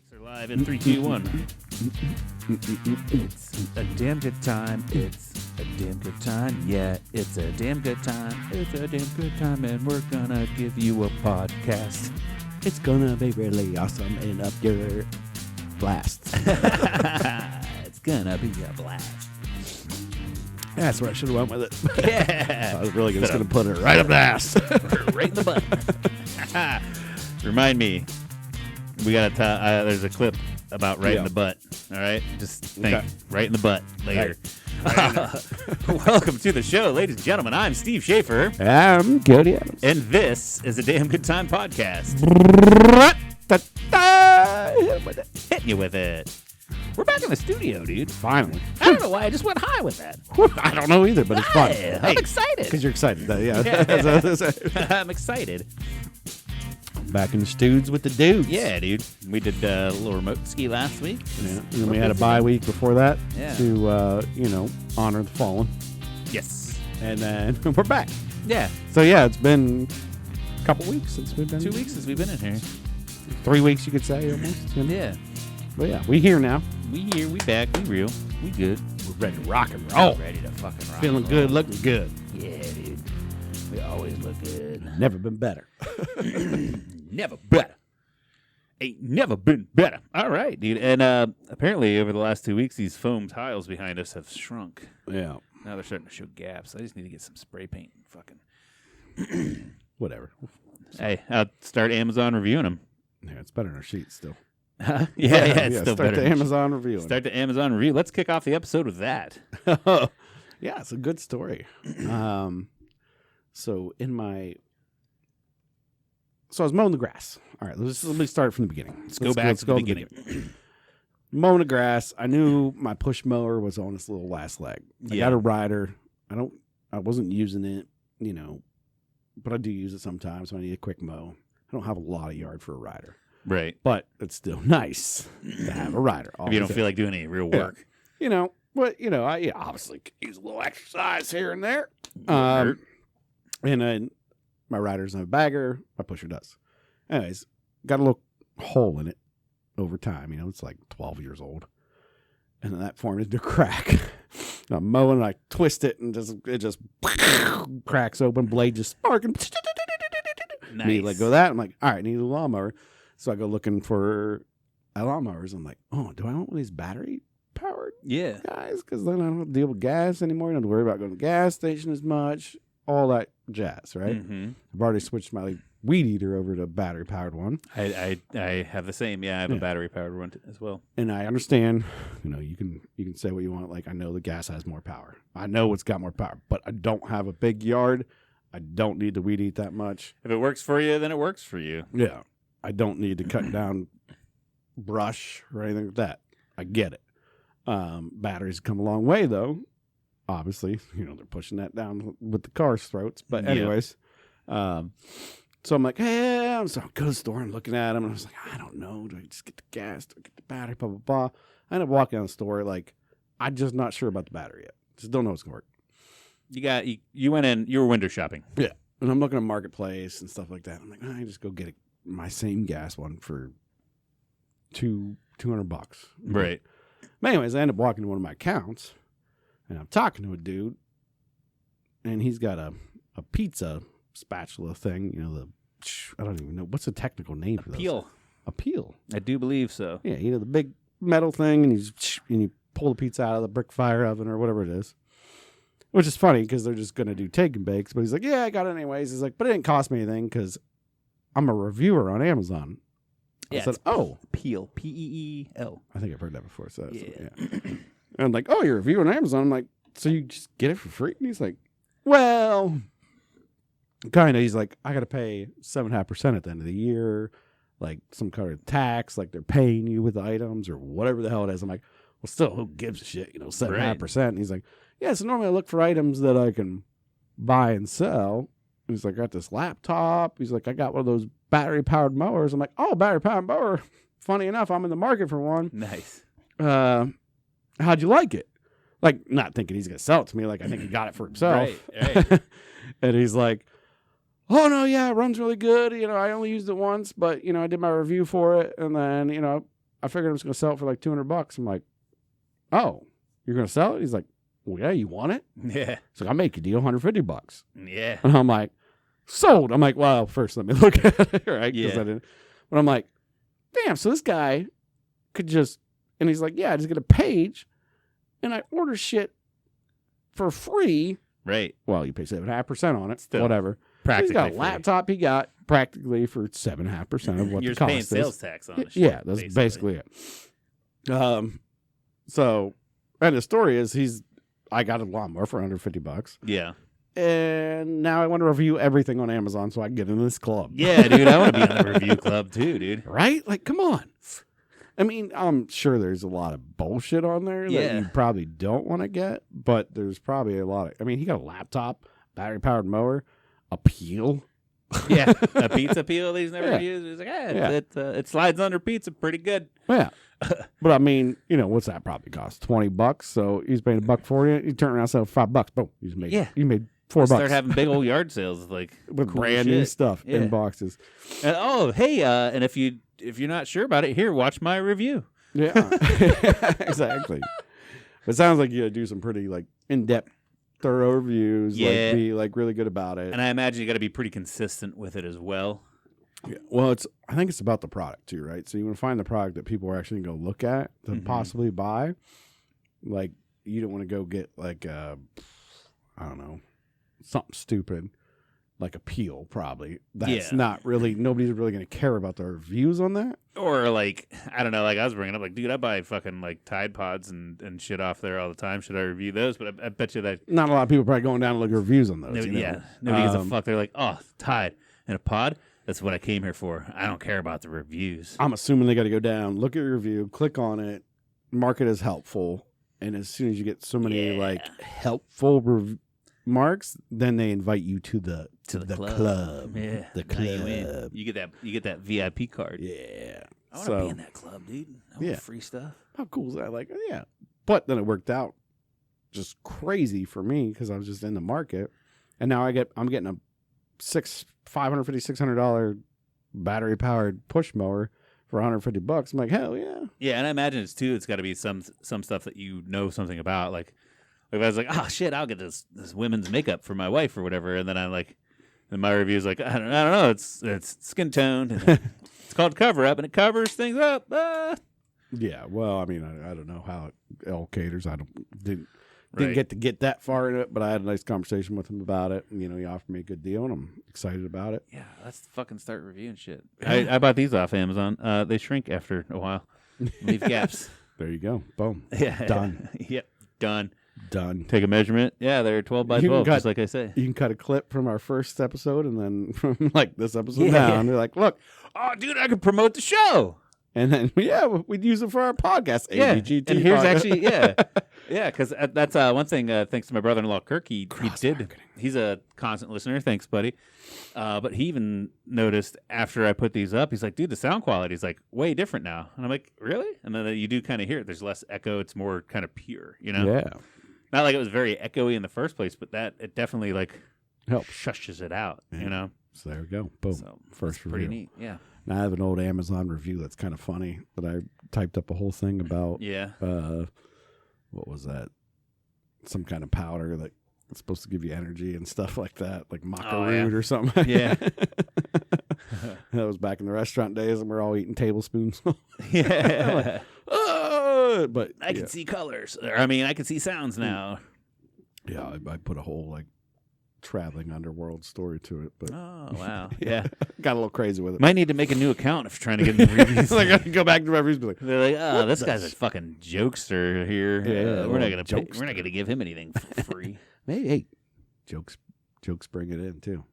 Mics are live in 3, 2, 1. It's a damn good time. It's a damn good time. Yeah, it's a damn good time. It's a damn good time, and we're gonna give you a podcast. It's gonna be really awesome and up your blast. It's gonna be a blast. That's where I should have went with it. Yeah. I was really just gonna put it right up the ass. Right in the butt. Remind me, we got there's a clip about right in the butt. All right, just think right in the butt later. Right. Welcome to the show, ladies and gentlemen. I'm Steve Schaefer. I'm Cody Adams. And this is a Damn Good Time podcast. Hitting you with it. We're back in the studio, dude. Finally. I don't know why I just went high with that. I don't know either, but it's fun. I'm excited. Because you're excited. Yeah. I'm excited. Back in the studs with the dudes. Yeah, dude. We did a little remote ski last week. Yeah. And then we had a bye week before that to, honor the fallen. Yes. And then we're back. Yeah. So, yeah, it's been a couple weeks since we've been 2 weeks since we've been in here. 3 weeks, you could say, almost. Yeah. But, yeah, we here now. We here. We back. We real. We good. We're ready to rock and roll. Ready to fucking rock. Feeling good, looking good. Yeah, dude. We always look good. Never been better. Never better. Ain't never been better. All right, dude. And apparently over the last 2 weeks, these foam tiles behind us have shrunk. Yeah. Now they're starting to show gaps. I just need to get some spray paint and fucking... Whatever. Hey, I'll start Amazon reviewing them. Yeah, it's better than our sheets still. Yeah, it's still start better. the Amazon review. Start the Amazon review. Let's kick off the episode with that. Yeah, it's a good story. So I was mowing the grass. All right, let me start from the beginning. Let's go back to the beginning. Mowing the grass. I knew my push mower was on its little last leg. I got a rider. I wasn't using it, but I do use it sometimes when I need a quick mow. I don't have a lot of yard for a rider. Right. But it's still nice to have a rider. If you don't feel like doing any real work. Yeah. I obviously could use a little exercise here and there. And then my rider's in a bagger, my pusher does. Anyways, got a little hole in it over time. It's like 12 years old. And then that formed into a crack. And I'm mowing, I twist it, and it just cracks open, blade just sparking. Nice. Me let go of that. I'm like, all right, I need a lawnmower. So I go looking for lawnmowers. I'm like, oh, do I want one of these battery powered guys? Because then I don't have to deal with gas anymore. I don't have to worry about going to the gas station as much. All that jazz, right? Mm-hmm. I've already switched my weed eater over to a battery powered one. I have the same. Yeah, I have a battery powered one as well. And I understand, you can say what you want. Like, I know the gas has more power. I know it's got more power, but I don't have a big yard. I don't need to weed eat that much. If it works for you, then it works for you. Yeah. I don't need to cut down brush or anything like that. I get it. Batteries come a long way, though. Obviously, they're pushing that down with the car's throats. But anyways, so I'm like, hey, so I go to the store and looking at them. And I was like, I don't know. Do I just get the gas? Do I get the battery? Blah, blah, blah. I end up walking down the store. Like, I'm just not sure about the battery yet. Just don't know it's going to work. You went in, you were window shopping. Yeah. And I'm looking at Marketplace and stuff like that. I'm like, I just go get my same gas one for $200. Right. But anyways, I end up walking to one of my accounts. And I'm talking to a dude, and he's got a pizza spatula thing. I don't even know. What's the technical name for those? A peel. I do believe so. Yeah, the big metal thing, and you pull the pizza out of the brick fire oven or whatever it is. Which is funny because they're just going to do take and bakes. But he's like, yeah, I got it anyways. He's like, but it didn't cost me anything because I'm a reviewer on Amazon. Yeah, I said, Peel. P-E-E-L. I think I've heard that before. So yeah. And I'm like, oh, you're reviewing Amazon. I'm like, so you just get it for free? And he's like, well, kind of. He's like, I got to pay 7.5% at the end of the year, like some kind of tax, like they're paying you with the items or whatever the hell it is. I'm like, well, still, who gives a shit? 7.5%. And he's like, yeah, so normally I look for items that I can buy and sell. He's like, I got this laptop. He's like, I got one of those battery powered mowers. I'm like, oh, battery powered mower. Funny enough, I'm in the market for one. Nice. How'd you like it? Like, not thinking he's going to sell it to me. Like, I think he got it for himself. Right. And he's like, oh, no, yeah, it runs really good. I only used it once, but, I did my review for it. And then, I figured I was going to sell it for like $200. I'm like, oh, you're going to sell it? He's like, well, yeah, you want it? Yeah. He's like, I'll make you a deal, $150. Yeah. And I'm like, sold. I'm like, well, first let me look at it, right? Yeah. I didn't. But I'm like, damn, so this guy could just, and he's like, yeah, I just get a page and I order shit for free. Right. Well, you pay 7.5% on it, Still, whatever. Practically So he's got a free. laptop he got practically for 7.5% of what You're the cost paying is. sales tax on it. Yeah, that's basically it. So, and the story is I got a lawnmower for $150. Yeah. And now I want to review everything on Amazon so I can get in this club. Yeah, dude. I want to be in the review club too, dude. Right? Like, come on. I mean, I'm sure there's a lot of bullshit on there that you probably don't want to get, but there's probably a lot of, I mean, he got a laptop, battery-powered mower, a peel. Yeah, a pizza peel that he's never used. He's like, it slides under pizza pretty good. Yeah. But I mean, what's that probably cost? $20. So he's paying $1.40. You turn around and sell $5. Boom. You made $4. Start having big old yard sales like with cool brand shit. new stuff in boxes. And if you're not sure about it, here, watch my review. Yeah. Exactly. It sounds like you got to do some pretty like in-depth, thorough reviews. Yeah. Like be like really good about it. And I imagine you got to be pretty consistent with it as well. Yeah. Well, I think it's about the product too, right? So you want to find the product that people are actually going to look at to possibly buy. Like you don't want to go get like I don't know, something stupid like a peel probably. That's not really, nobody's really going to care about the reviews on that. Or like, I don't know, like I was bringing up, like, dude, I buy fucking like Tide Pods and shit off there all the time. Should I review those? But I bet you that not a lot of people are probably going down and looking at reviews on those. Nobody gives a fuck. They're like, oh, Tide and a pod. That's what I came here for. I don't care about the reviews. I'm assuming they got to go down, look at your review, click on it, mark it as helpful. And as soon as you get so many like helpful marks, then they invite you to the club. Yeah, the club. You get that VIP card. Yeah, I want to be in that club, dude. I want free stuff. How cool is that? Like, yeah. But then it worked out just crazy for me because I was just in the market, and now I'm getting a $600 battery powered push mower for $150. I'm like, hell yeah. Yeah, and I imagine it's got to be some stuff that you know something about. Like I was like, oh shit, I'll get this women's makeup for my wife or whatever, and then and my review is like, I don't know, it's skin toned, and it's called Cover Up, and it covers things up. Yeah, well, I mean, I don't know how it all caters. Didn't get to get that far in it, but I had a nice conversation with him about it. And, he offered me a good deal, and I'm excited about it. Yeah, let's fucking start reviewing shit. I bought these off Amazon. They shrink after a while. Leave gaps. There you go. Boom. Yeah. Done. Yep. Done. Take a measurement. Yeah, they're 12 by 12, just like I say. You can cut a clip from our first episode, and then from like this episode down, they're like, look. Oh, dude, I could promote the show. And then, we'd use it for our podcast. Yeah, ABGT and here's podcast. actually, because that's one thing, thanks to my brother-in-law, Kirk, he did. He's a constant listener. Thanks, buddy. But he even noticed after I put these up, he's like, dude, the sound quality is like way different now. And I'm like, really? And then you do kind of hear it. There's less echo. It's more kind of pure, Yeah. Not like it was very echoey in the first place, but it definitely like helps shushes it out, So there we go. Boom. So first review. Pretty neat, yeah. Now I have an old Amazon review that's kind of funny that I typed up a whole thing about. Yeah. What was that? Some kind of powder that it's supposed to give you energy and stuff like that, like maca root or something. Yeah. That was back in the restaurant days, and we're all eating tablespoons. Yeah. But I can see colors. I can see sounds now. Yeah, I put a whole like traveling underworld story to it. But oh wow, yeah, got a little crazy with it. Might need to make a new account if you're trying to get into reviews. Like I can go back to my reviews, and be like, they're like, oh, this guy's a fucking jokester here. Yeah, we're not gonna give him anything for free. Hey, jokes bring it in too.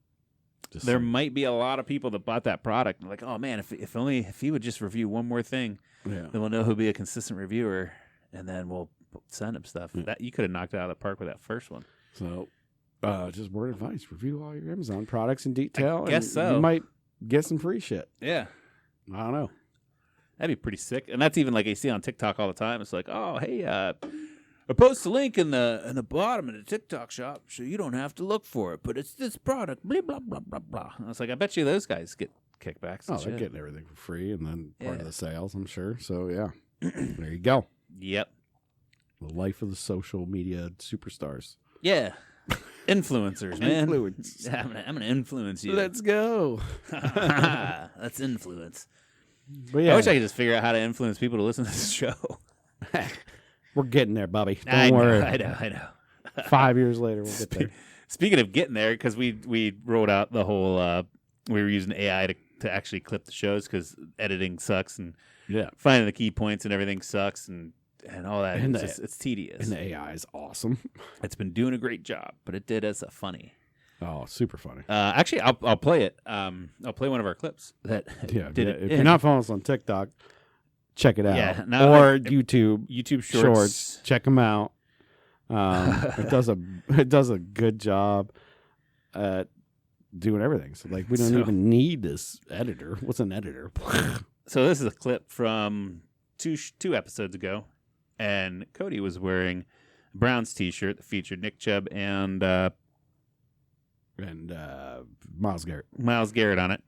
There might be a lot of people that bought that product and like, oh man, if he would just review one more thing, then we'll know who'll be a consistent reviewer, and then we'll send him stuff. That you could have knocked it out of the park with that first one. So, just word of advice: review all your Amazon products in detail. I guess so. You might get some free shit. Yeah, I don't know. That'd be pretty sick. And that's even like you see on TikTok all the time. It's like, oh hey, I post a link in the bottom of the TikTok shop so you don't have to look for it, but it's this product, blah, blah, blah, blah, blah. And I was like, I bet you those guys get kickbacks. Oh, And they're shit. getting everything for free, and then part Yeah. of the sales, I'm sure. So yeah, there you go. Yep. The life of the social media superstars. Yeah. Influencers, man. Influence. Yeah, I'm gonna influence you. Let's go. That's influence. But yeah, I wish I could just figure out how to influence people to listen to this show. we're getting there, Bobby. Don't I worry. know. 5 years later, we'll get there. Speaking of getting there, because we rolled out the whole, we were using AI to actually clip the shows because editing sucks and Yeah, finding the key points and everything sucks and all that. And It's tedious. and the AI is awesome. It's been doing a great job, but it did as a funny. Oh, super funny. Actually, I'll play it. I'll play one of our clips that Yeah, did it. if you're not following us on TikTok, check it out. Yeah, now or YouTube YouTube Shorts. Check them out. It does a good job at doing everything. So like we don't even need this editor. What's an editor? So this is a clip from two episodes ago, and Cody was wearing a Browns T-shirt that featured Nick Chubb and Miles Garrett. Miles Garrett on it.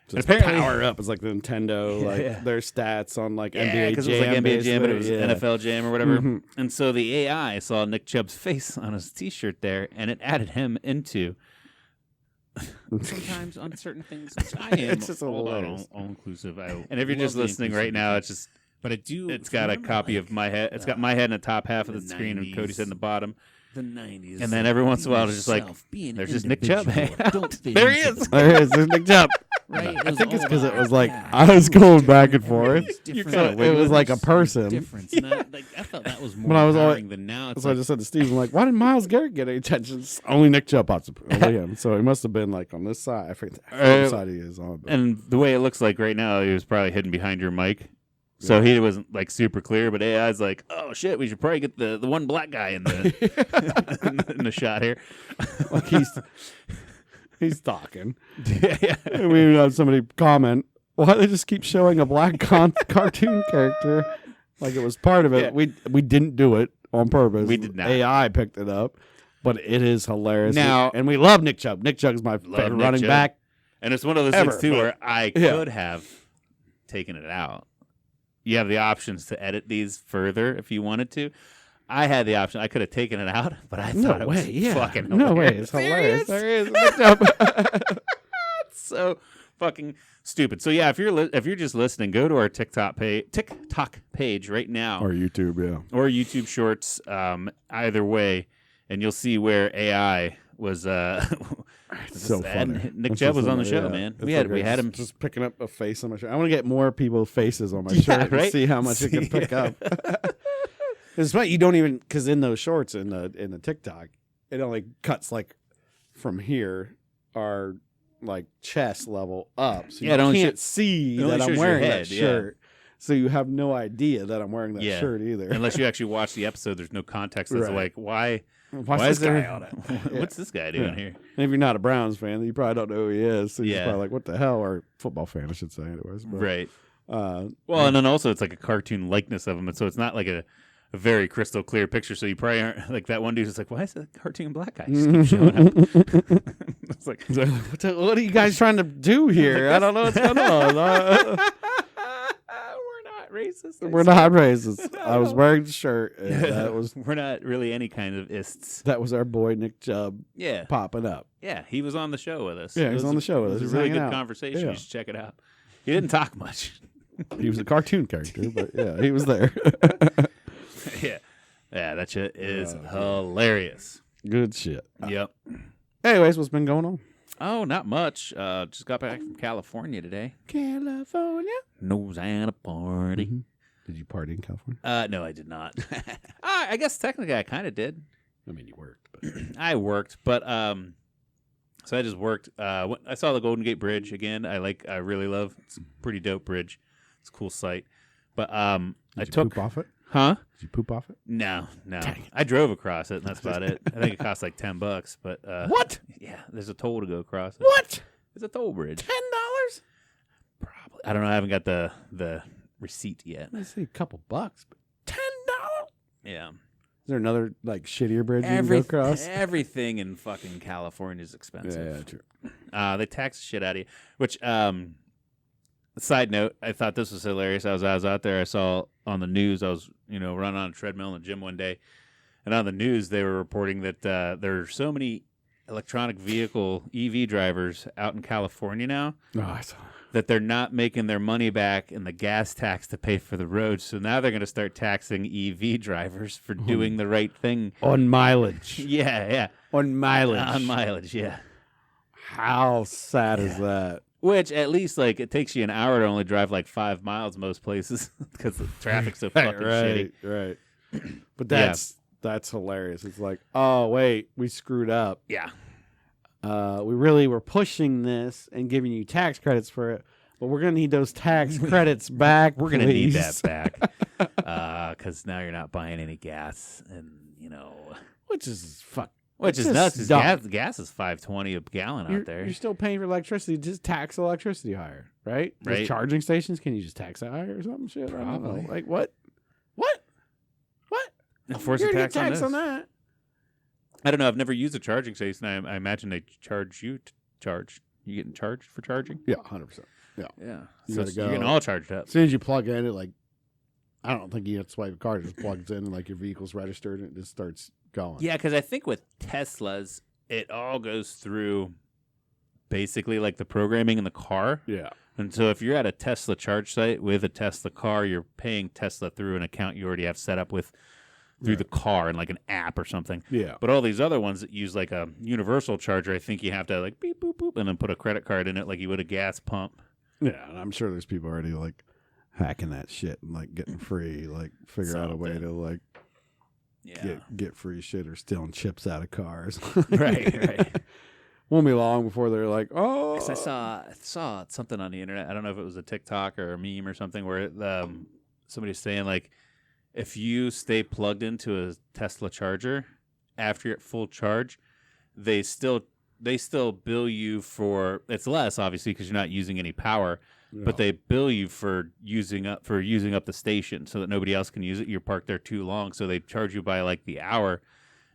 So it's apparently- Power Up is like the Nintendo, like Yeah. their stats on like Yeah, NBA because Jam. it was like NBA Jam, but it was basically. Yeah. NFL Jam or whatever. Mhm. And so the AI saw Nick Chubb's face on his T-shirt there, and it added him into. Sometimes on certain things, which I am It's just all about hilarious. all-inclusive. And if you're love just the listening right inclusive now, it's just But I do. it's got a copy of my head. It's got my head in the top half of the the screen, and Cody's head in the bottom. the 90s. And then every once in a while, it's just like, there's just Nick Chubb hanging out. There he is. There is. There's Nick Chubb. Right? I think it's because it was like I was going back and forth. Different. It was like a person. Difference. And I felt that was more When I was empowering than now. It's So I like, just said to Steve, I'm like, why didn't Miles Garrett get any attention? It's only Nick Chubb pops up. Only him. So he must have been like on this side. I forget what side he is on. But And the way it looks like right now, he was probably hidden behind your mic. So he wasn't like super clear, but AI's like, oh shit, we should probably get the one black guy in the in the shot here. like he's talking. Yeah. And we even had somebody comment, why they just keep showing a black cartoon character like it was part of it. Yeah. We didn't do it on purpose. We did not. AI picked it up, but it is hilarious. Now- and we love Nick Chubb. Nick Chubb's my favorite Nick running Chubb. back. And it's one of those Ever, things too but- where I Yeah. could have taken it out. You have the options to edit these further if you wanted to. I had the option. I could have taken it out, but I thought it was fucking hilarious. No way. It's hilarious. Serious? There he is. Nick Chubb. It's so fucking stupid. So yeah, if you're just listening, go to our TikTok page right now, or YouTube, yeah. or YouTube Shorts. Either way, and you'll see where AI was. It's so funny. Nick It's Chubb just was on the funny, show, yeah. man. It's We had like him. just picking up a face on my shirt. I want to get more people's faces on my Yeah, shirt right? and see how much it can pick Yeah. up. It's funny you don't even because in those shorts in the TikTok, it only cuts like from here our like chest level up, so Yeah, it you only can't see it only that I'm shows your wearing head, that yeah. shirt. So you have no idea that I'm wearing that Yeah. shirt either. Unless you actually watch the episode, there's no context as to Right. like why Why's is this there guy on it? Yeah. What's this guy doing Yeah. here? And if you're not a Browns fan, then you probably don't know who he is. So you're Yeah. probably like, what the hell? Or football fan, I should say, anyways. But, Right. Well, Well, and then also it's like a cartoon likeness of him, and so it's not like a very crystal clear picture. So you probably aren't like that one dude who's like, why is that cartoon black guy just keep showing up? It's like, what are you guys trying to do here? I don't know what's going on. we're not racist. I We're swear. not racist. I was wearing the shirt, and We're not really any kind of ists. that was our boy Nick Chubb Yeah, popping up. yeah, he was on the show with us. Yeah, It he was was on the show with It us. was He a was really good hanging out. conversation. Yeah. You should check it out. He didn't talk much. He was a cartoon character, but yeah, he was there. Yeah, that shit is Yeah. hilarious. Good shit. Yep. Anyways, what's been going on? Oh, not much. Just got back from California today. California. Nose and a party. Mhm. Did you party in California? No, I did not. I guess technically I kind of did. I mean, you worked, but I worked, but so I just worked. I saw the Golden Gate Bridge again. I really love. It's a pretty dope bridge. It's a cool sight. But I did you took. poop off it? Huh? Did you poop off it? No. Dang it. I drove across it, and that's about it. I think it cost like $10. But What? Yeah, there's a toll to go across it. What? It's a toll bridge. $10? Probably. I don't know. I haven't got the receipt yet. I say a couple bucks, but $10? Yeah. there another like shittier bridge you can go across? Everything in fucking California is expensive. Yeah, true. They tax the shit out of you. Which, side note, I thought this was hilarious. I was out there. I saw on the news. I was running on a treadmill in the gym one day, and on the news they were reporting that there are so many electronic vehicle EV drivers out in California now. Oh, I saw. That they're not making their money back in the gas tax to pay for the roads. So now they're going to start taxing EV drivers for doing the right thing. On mileage. Yeah. On mileage. On mileage, yeah. How sad is that? Which, at least, like, it takes you an hour to only drive, like, 5 miles most places because the traffic's so fucking shitty. Right. But that's hilarious. It's like, oh, wait, we screwed up. Yeah. We really were pushing this and giving you tax credits for it, but we're going to need those tax credits back. We're going to need that back because now you're not buying any gas, and which is nuts. Gas is $5.20 a gallon out there. You're still paying for electricity. Just tax electricity higher, right? Right. Those charging stations, can you just tax it higher or something? Shit, I don't know. Like what? Enforce You're a gonna tax get on that. I don't know. I've never used a charging station. I imagine they charge you to charge. You getting charged for charging? Yeah, 100%. Yeah. So gotta you're getting all charged up. As soon as you plug in, it I don't think you have to swipe a card. It just plugs in and like your vehicle's registered and it just starts going. Yeah, because I think with Teslas, it all goes through basically like the programming in the car. Yeah. And so if you're at a Tesla charge site with a Tesla car, you're paying Tesla through an account you already have set up through the car and like an app or something. Yeah. But all these other ones that use like a universal charger, I think you have to like beep, boop, boop, and then put a credit card in it like you would a gas pump. Yeah, and I'm sure there's people already like hacking that shit and like getting free, like figure out a way to like get free shit or stealing chips out of cars. Right. Won't be long before they're like, oh. 'Cause I saw something on the internet. I don't know if it was a TikTok or a meme or something where somebody's saying like, if you stay plugged into a Tesla charger after you're at full charge, they still bill you for, it's less obviously because you're not using any power, but they bill you for using up the station so that nobody else can use it. You're parked there too long, so they charge you by like the hour.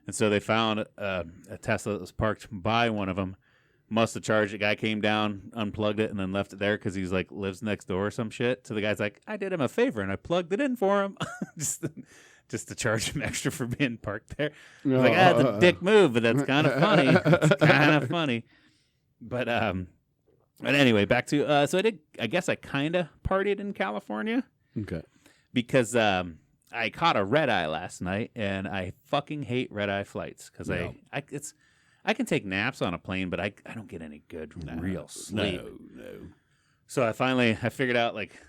And so they found a Tesla that was parked by one of them. Must have charged. The guy came down, unplugged it, and then left it there because he's like lives next door or some shit. So the guy's like, I did him a favor and I plugged it in for him, just to charge him extra for being parked there. I was like, that's a dick move, but that's kind of funny. It's kind of funny. But anyway, back to so I guess I kind of partied in California. Okay. Because I caught a red eye last night, and I fucking hate red eye flights because I can take naps on a plane, but I don't get any good real sleep. No. So I figured out like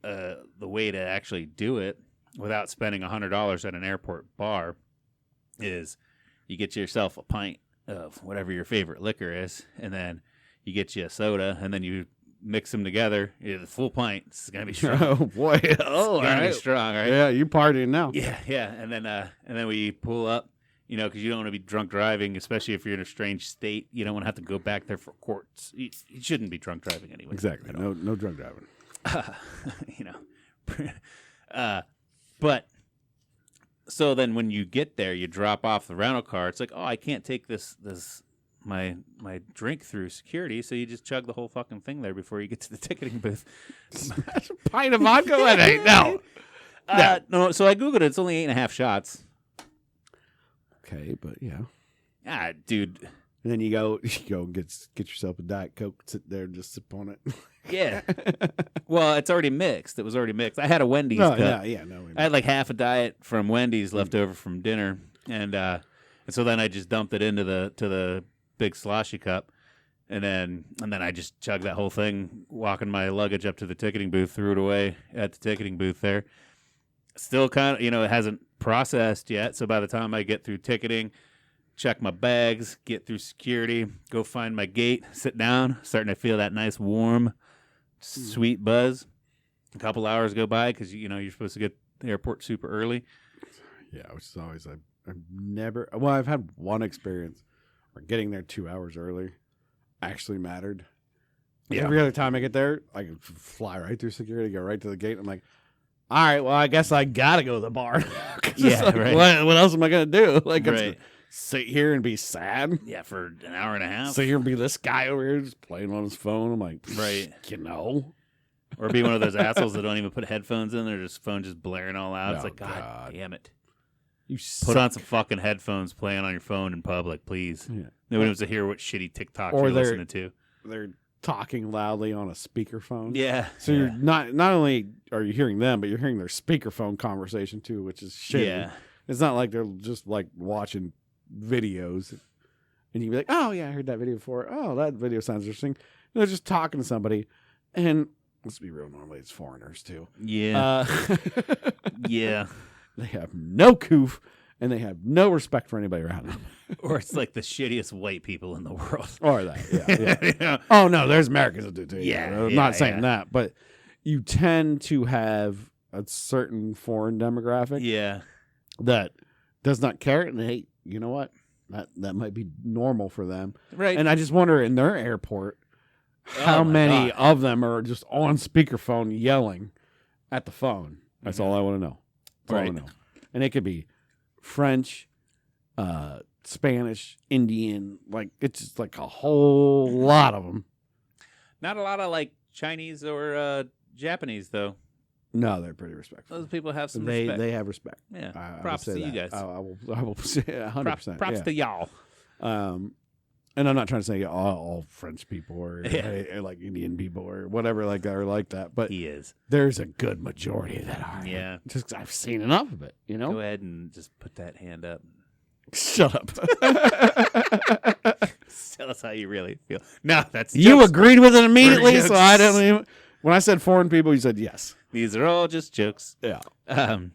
the way to actually do it without spending $100 at an airport bar is you get yourself a pint of whatever your favorite liquor is, and then you get you a soda, and then you mix them together. The full pint. It's gonna be strong. Oh boy! It's gonna be strong, right? Yeah, you partying now. Yeah. And then we pull up, because you don't want to be drunk driving, especially if you're in a strange state. You don't want to have to go back there for courts. You shouldn't be drunk driving anyway. Exactly. No drunk driving. But so then when you get there, you drop off the rental car. It's like, oh, I can't take my drink through security, so you just chug the whole fucking thing there before you get to the ticketing booth. Smash a pint of vodka in it. No. No. So I googled it. It's only 8.5 shots. Okay, but yeah. Dude. And then you go and get yourself a Diet Coke, sit there and just sip on it. Yeah. Well, it's already mixed. It was already mixed. I had a Wendy's cup. No. I had like half a diet from Wendy's left over from dinner, and so then I just dumped it into the big sloshy cup, and then I just chugged that whole thing, walking my luggage up to the ticketing booth, threw it away at the ticketing booth there. Still kind of, it hasn't processed yet, so by the time I get through ticketing, check my bags, get through security, go find my gate, sit down, starting to feel that nice warm, sweet buzz. A couple hours go by because you're supposed to get the airport super early. Yeah, which is always I've had one experience where getting there 2 hours early actually mattered. Every other time I get there, I can fly right through security, go right to the gate. I'm like, all right, well, I guess I gotta go to the bar. Yeah, like, right. What else am I gonna do? Like, I'm Right. just sit here and be sad. Yeah, for an hour and a half. Sit here and be this guy over here just playing on his phone. I'm like, Right. you know. Or be one of those assholes that don't even put headphones in. They're just phone just blaring all out. It's Oh, like, God damn it. You Put on some fucking headphones playing on your phone in public, please. Yeah. Nobody wants to hear what shitty TikToks Or you're they're- listening to. They're talking loudly on a speakerphone. Yeah. So you're not only are you hearing them, but you're hearing their speakerphone conversation too, which is shitty. Yeah. It's not like they're just like watching videos, and you'd be like, "Oh yeah, I heard that video before. Oh, that video sounds interesting." And they're just talking to somebody, and let's be real, normally it's foreigners too. Yeah. Yeah. They have no coof, and they have no respect for anybody around them. Or it's like the shittiest white people in the world. Or that, yeah. You know? Oh no, there's Americans that do too. Yeah, I'm yeah, not saying yeah. that, but you tend to have a certain foreign demographic Yeah. that does not care, and hey, you know what? That might be normal for them. Right. And I just wonder in their airport how Oh, my many God. of them are just on speakerphone yelling at the phone. That's all I want to know. That's all I Right. wanna know. And it could be French, Spanish, Indian, like it's just like a whole lot of them. Not a lot of like Chinese or Japanese though. No, they're pretty respectful. Those people have some They respect. they have respect. Yeah. I will Props say to you that. guys. I will say 100%. Props yeah. to y'all. And I'm not trying to say all French people or Yeah. like Indian people or whatever like that are like that, but He is. there's a good majority that are. Yeah. Just 'cause I've seen enough of it, you know. Go ahead and just put that hand up. Shut up. Tell us how you really feel. No, that's You jokes. agreed with it immediately, Jokes. so I don't even. When I said foreign people, you said yes. These are all just jokes. Yeah. Um,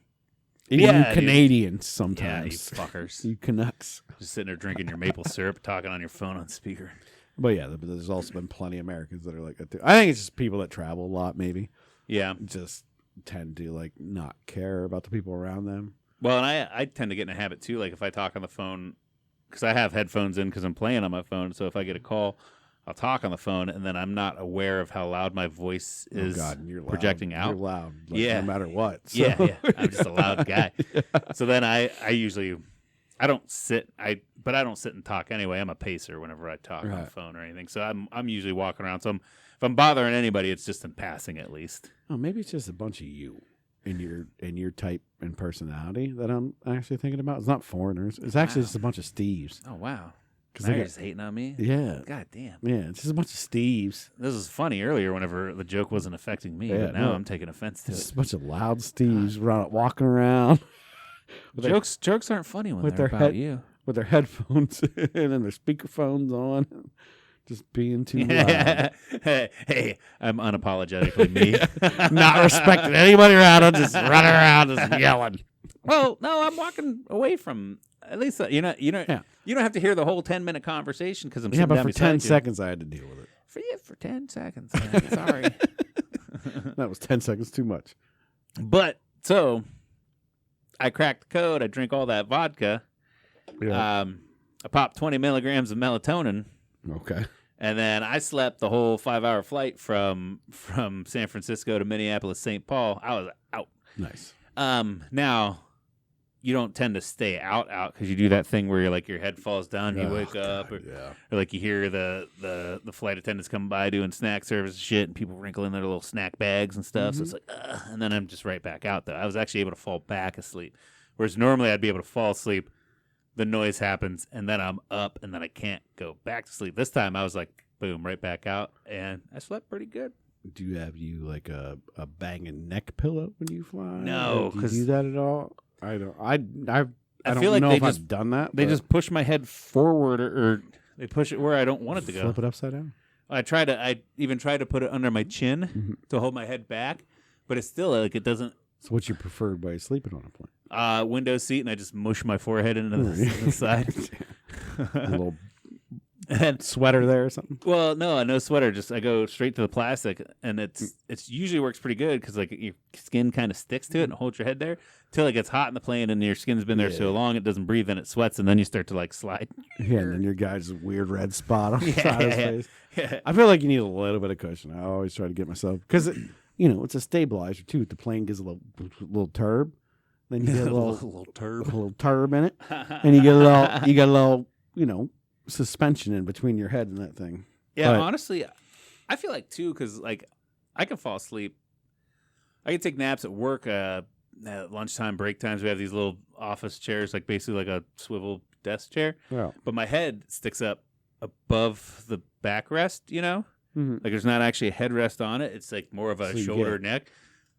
Even Yeah, you dude. Canadians yeah, sometimes. you fuckers. You Canucks. Just sitting there drinking your maple syrup, talking on your phone on speaker. But yeah, there's also been plenty of Americans that are like that too. I think it's just people that travel a lot, maybe Yeah. just tend to like not care about the people around them. Well, and I tend to get in a habit too. Like if I talk on the phone, because I have headphones in because I'm playing on my phone. So if I get a call, I'll talk on the phone, and then I'm not aware of how loud my voice is Oh God, and you're loud. projecting out. You're loud, like, Yeah. no matter what. So. Yeah, I'm just a loud guy. So then I usually I don't sit but I don't sit and talk anyway. I'm a pacer whenever I talk on the Right. phone or anything. So I'm usually walking around. So if I'm bothering anybody, it's just in passing at least. Oh, maybe it's just a bunch of you in your type and personality that I'm actually thinking about. It's not foreigners. It's actually Wow. just a bunch of Steves. Oh wow, Because now they you're got, just hating on me. yeah, God damn. yeah. It's just a bunch of Steves. This was funny earlier whenever the joke wasn't affecting me, Yeah, but now no. I'm taking offense to It's just it. a bunch of loud Steves walking around with their, Jokes aren't funny when with they're their about head- you. with their headphones in and their speakerphones on, just being too loud. Hey, I'm unapologetically me. Not respecting anybody around them, just running around, just yelling. Well, no, I'm walking away from. At least you know Yeah. you don't have to hear the whole 10-minute conversation because I'm Yeah, sitting but down for beside 10 you. seconds, I had to deal with it. For 10 seconds. Man. Sorry, That was 10 seconds too much. but so I cracked the code. I drink all that vodka. I popped 20 milligrams of melatonin. Okay. And then I slept the whole 5-hour flight from San Francisco to Minneapolis, St. Paul. I was out. Nice. Now you don't tend to stay out because you do that thing where you're like your head falls down, you Oh, wake up, God, or yeah. like you hear the flight attendants come by doing snack service and shit, and people wrinkling their little snack bags and stuff. So it's like, and then I'm just right back out though. I was actually able to fall back asleep, whereas normally I'd be able to fall asleep. The noise happens, and then I'm up, and then I can't go back to sleep. This time, I was like, boom, right back out, and I slept pretty good. Do you have like a banging neck pillow when you fly? No, Or do you 'cause- do that at all? I don't. I don't feel like know they if just- I've done that. They but just push my head forward, or they push it where I don't want it to go. flip it upside down. I even tried to put it under my chin to hold my head back, but it's still like it doesn't. So, what's your preferred way of sleeping on a plane? Window seat, and I just mush my forehead into the side. A little And sweater there or something. well, no sweater. Just I go straight to the plastic, and it's usually works pretty good because like your skin kind of sticks to it and holds your head there till it gets hot in the plane, and your skin's been there so long it doesn't breathe and it sweats, and then you start to like slide. Yeah, and then your guy's weird red spot on the Yeah, side of his yeah, face. yeah. I feel like you need a little bit of cushion. I always try to get myself because it's a stabilizer too. The plane gets a little turb. Then you get a little turb. a little turb in it, and you get a little, suspension in between your head and that thing. Yeah, But- honestly, I feel like too, because like I can fall asleep. I can take naps at work. At lunchtime, break times, we have these little office chairs, like basically like a swivel desk chair. Yeah. But my head sticks up above the backrest. Mm-hmm. Like there's not actually a headrest on it. It's like more of a So you shoulder get- neck.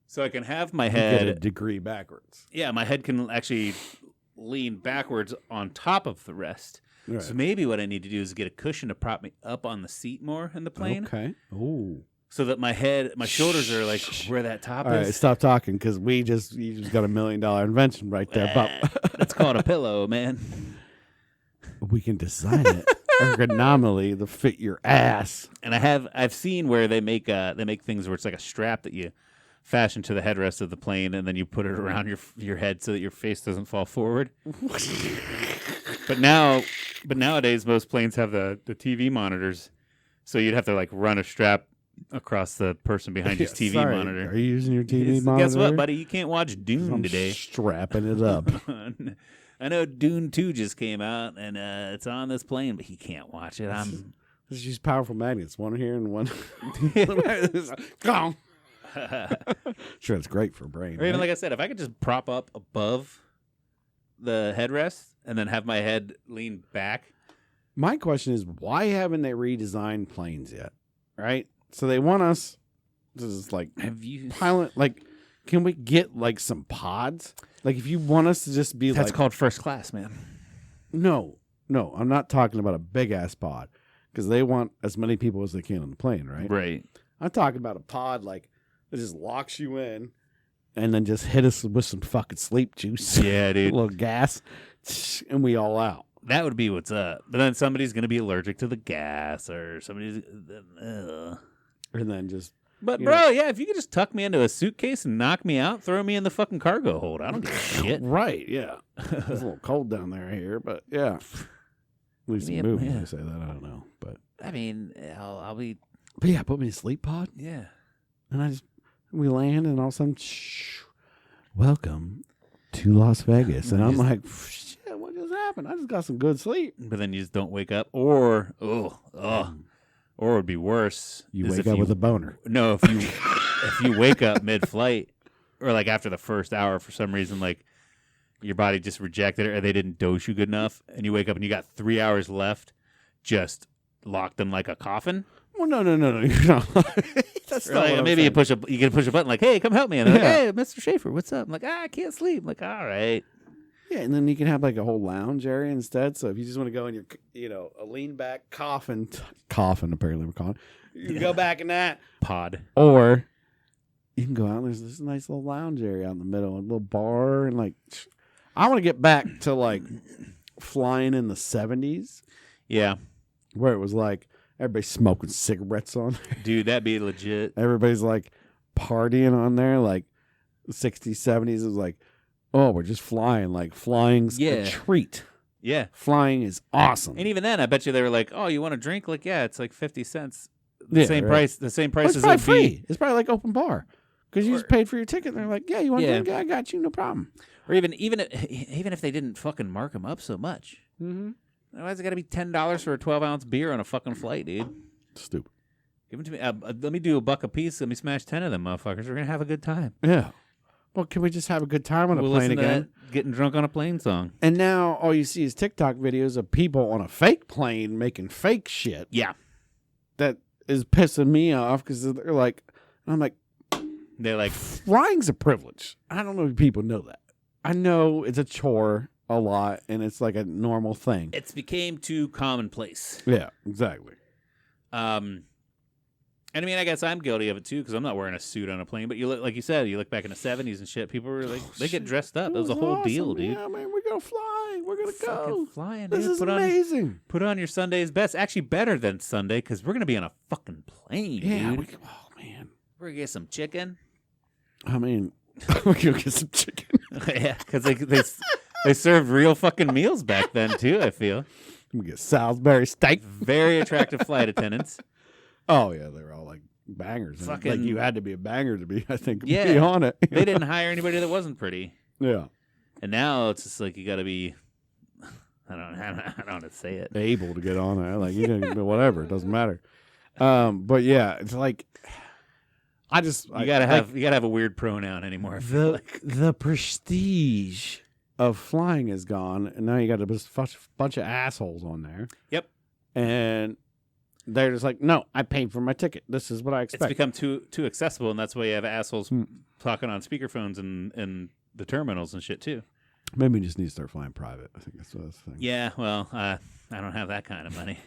So I can have my You get a head. degree backwards. Yeah, my head can actually lean backwards on top of the rest. Right. So maybe what I need to do is get a cushion to prop me up on the seat more in the plane, Okay. Oh. so that my shoulders are like where that top All right, is. stop talking because you just got $1 million invention right there. But That's called a pillow, man. we can design it ergonomically to fit your ass. And I've seen where they make things where it's like a strap that you fashion to the headrest of the plane, and then you put it around your head so that your face doesn't fall forward. But nowadays most planes have the TV monitors, so you'd have to like run a strap across the person behind your TV Sorry, monitor. Are you using your TV monitor? Guess what, buddy? You can't watch Dune I'm today. strapping it up. I know Dune 2 just came out, and it's on this plane, but he can't watch it. Just use powerful magnets, one here and one. Gone. Sure, it's great for brain. Or even right? like I said, if I could just prop up above the headrest and then have my head lean back. My question is, why haven't they redesigned planes yet? Right? So they want us to just like Have you? pilot. Like, can we get like some pods? Like, if you want us to just be That's like, called first class, man. no, I'm not talking about a big ass pod because they want as many people as they can on the plane, right? Right. I'm talking about a pod like that just locks you in and then just hit us with some fucking sleep juice. Yeah, a dude. little gas, and we all out. That would be what's up. But then somebody's going to be allergic to the gas, or somebody's. And then just But You bro, yeah, if you could just tuck me into a suitcase and knock me out, throw me in the fucking cargo hold. I don't give a shit. right, yeah. It's a little cold down there here, but yeah. At least Yeah, in movies yeah. they say that. I don't know, but I mean, I'll be yeah, put me in a sleep pod, yeah. and we land, and all of a sudden, welcome to Las Vegas, and I'm like, shit, what just happened? I just got some good sleep. But then you just don't wake up, or or it would be worse. You is wake if up with a boner. No, if you wake up mid-flight or like after the first hour for some reason, like your body just rejected it or they didn't dose you good enough, and you wake up and you got 3 hours left, just locked in like a coffin. Well, no. You're not. That's Or not like, what I'm maybe saying. you can push a button like, "Hey, come help me," and they're like, Yeah. "Hey, Mr. Schaefer, what's up?" I'm like, "I can't sleep." I'm like, all right. Yeah, and then you can have like a whole lounge area instead. So if you just want to go in your, a lean back coffin, apparently we're calling it. You can go back in that. Pod. Or you can go out and there's this nice little lounge area out in the middle, a little bar, and like, I want to get back to like flying in the 70s Yeah, where it was like everybody smoking cigarettes on. dude, that'd be legit. Everybody's like partying on there, like the 60s, 70s. It was like, oh, we're just flying. Like flying's Yeah. a treat. Yeah. Flying is awesome. And even then, I bet you they were like, "Oh, you want a drink?" Like, yeah, it's like 50 cents. Yeah, Same right. price. The same Well, price it's as probably it'd free. be. It's probably like open bar because you Or- just paid for your ticket. And they're like, yeah, you want to Yeah. drink? Yeah, I got you, no problem. Or even if they didn't fucking mark them up so much. Mm-hmm. Why is it got to be $10 for a 12-ounce beer on a fucking flight, dude? Stupid. Give them to me. Let me do $1 a piece. Let me smash 10 of them motherfuckers. We're gonna have a good time. Yeah. Well, can we just have a good time on a We'll plane listen to again? that getting drunk on a plane song. And now all you see is TikTok videos of people on a fake plane making fake shit Yeah, that is pissing me off because they're like, I'm like, they're like, flying's a privilege. I don't know if people know that. I know it's a chore a lot and it's like a normal thing. it's became too commonplace. Yeah, exactly. And I mean, I guess I'm guilty of it too because I'm not wearing a suit on a plane. But you look, like you said, you look back in the '70s and shit. People were like, they get dressed up. It was a whole deal, dude. Yeah, man, we're gonna fly. We're gonna Fucking go. flying, This dude. is amazing. Put on your Sunday's best. Actually, better than Sunday because we're gonna be on a fucking plane, Yeah. dude. Oh man. We're gonna get some chicken. I mean, we're gonna get some chicken. Yeah, because they served real fucking meals back then too. I feel We get Salisbury steak. very attractive flight attendants. Oh yeah, they're all like bangers. And, Fucking- like you had to be a banger to be, I think, Yeah. be on it. They didn't hire anybody that wasn't pretty. Yeah. And now it's just like you got to be. I don't know how to say it. Able to get on it. Like you can whatever. It doesn't matter. But yeah, it's like you gotta have a weird pronoun anymore. I feel like. the prestige of flying is gone, and now you got a bunch of assholes on there. Yep. And they're just like, no, I paid for my ticket. This is what I expect. It's become too accessible, and that's why you have assholes talking on speakerphones and the terminals and shit too. Maybe we just need to start flying private. I think that's the thing. Yeah, well, I don't have that kind of money.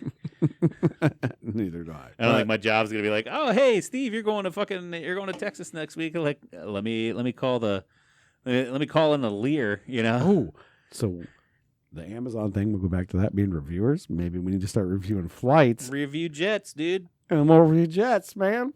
Neither do I. I don't think my job's gonna be like, oh, hey, Steve, you're going to Texas next week. Like, let me call in the Lear, you know? Oh, so the Amazon thing. We'll go back to that being reviewers. Maybe we need to start reviewing flights Review jets, dude. and more review jets, man.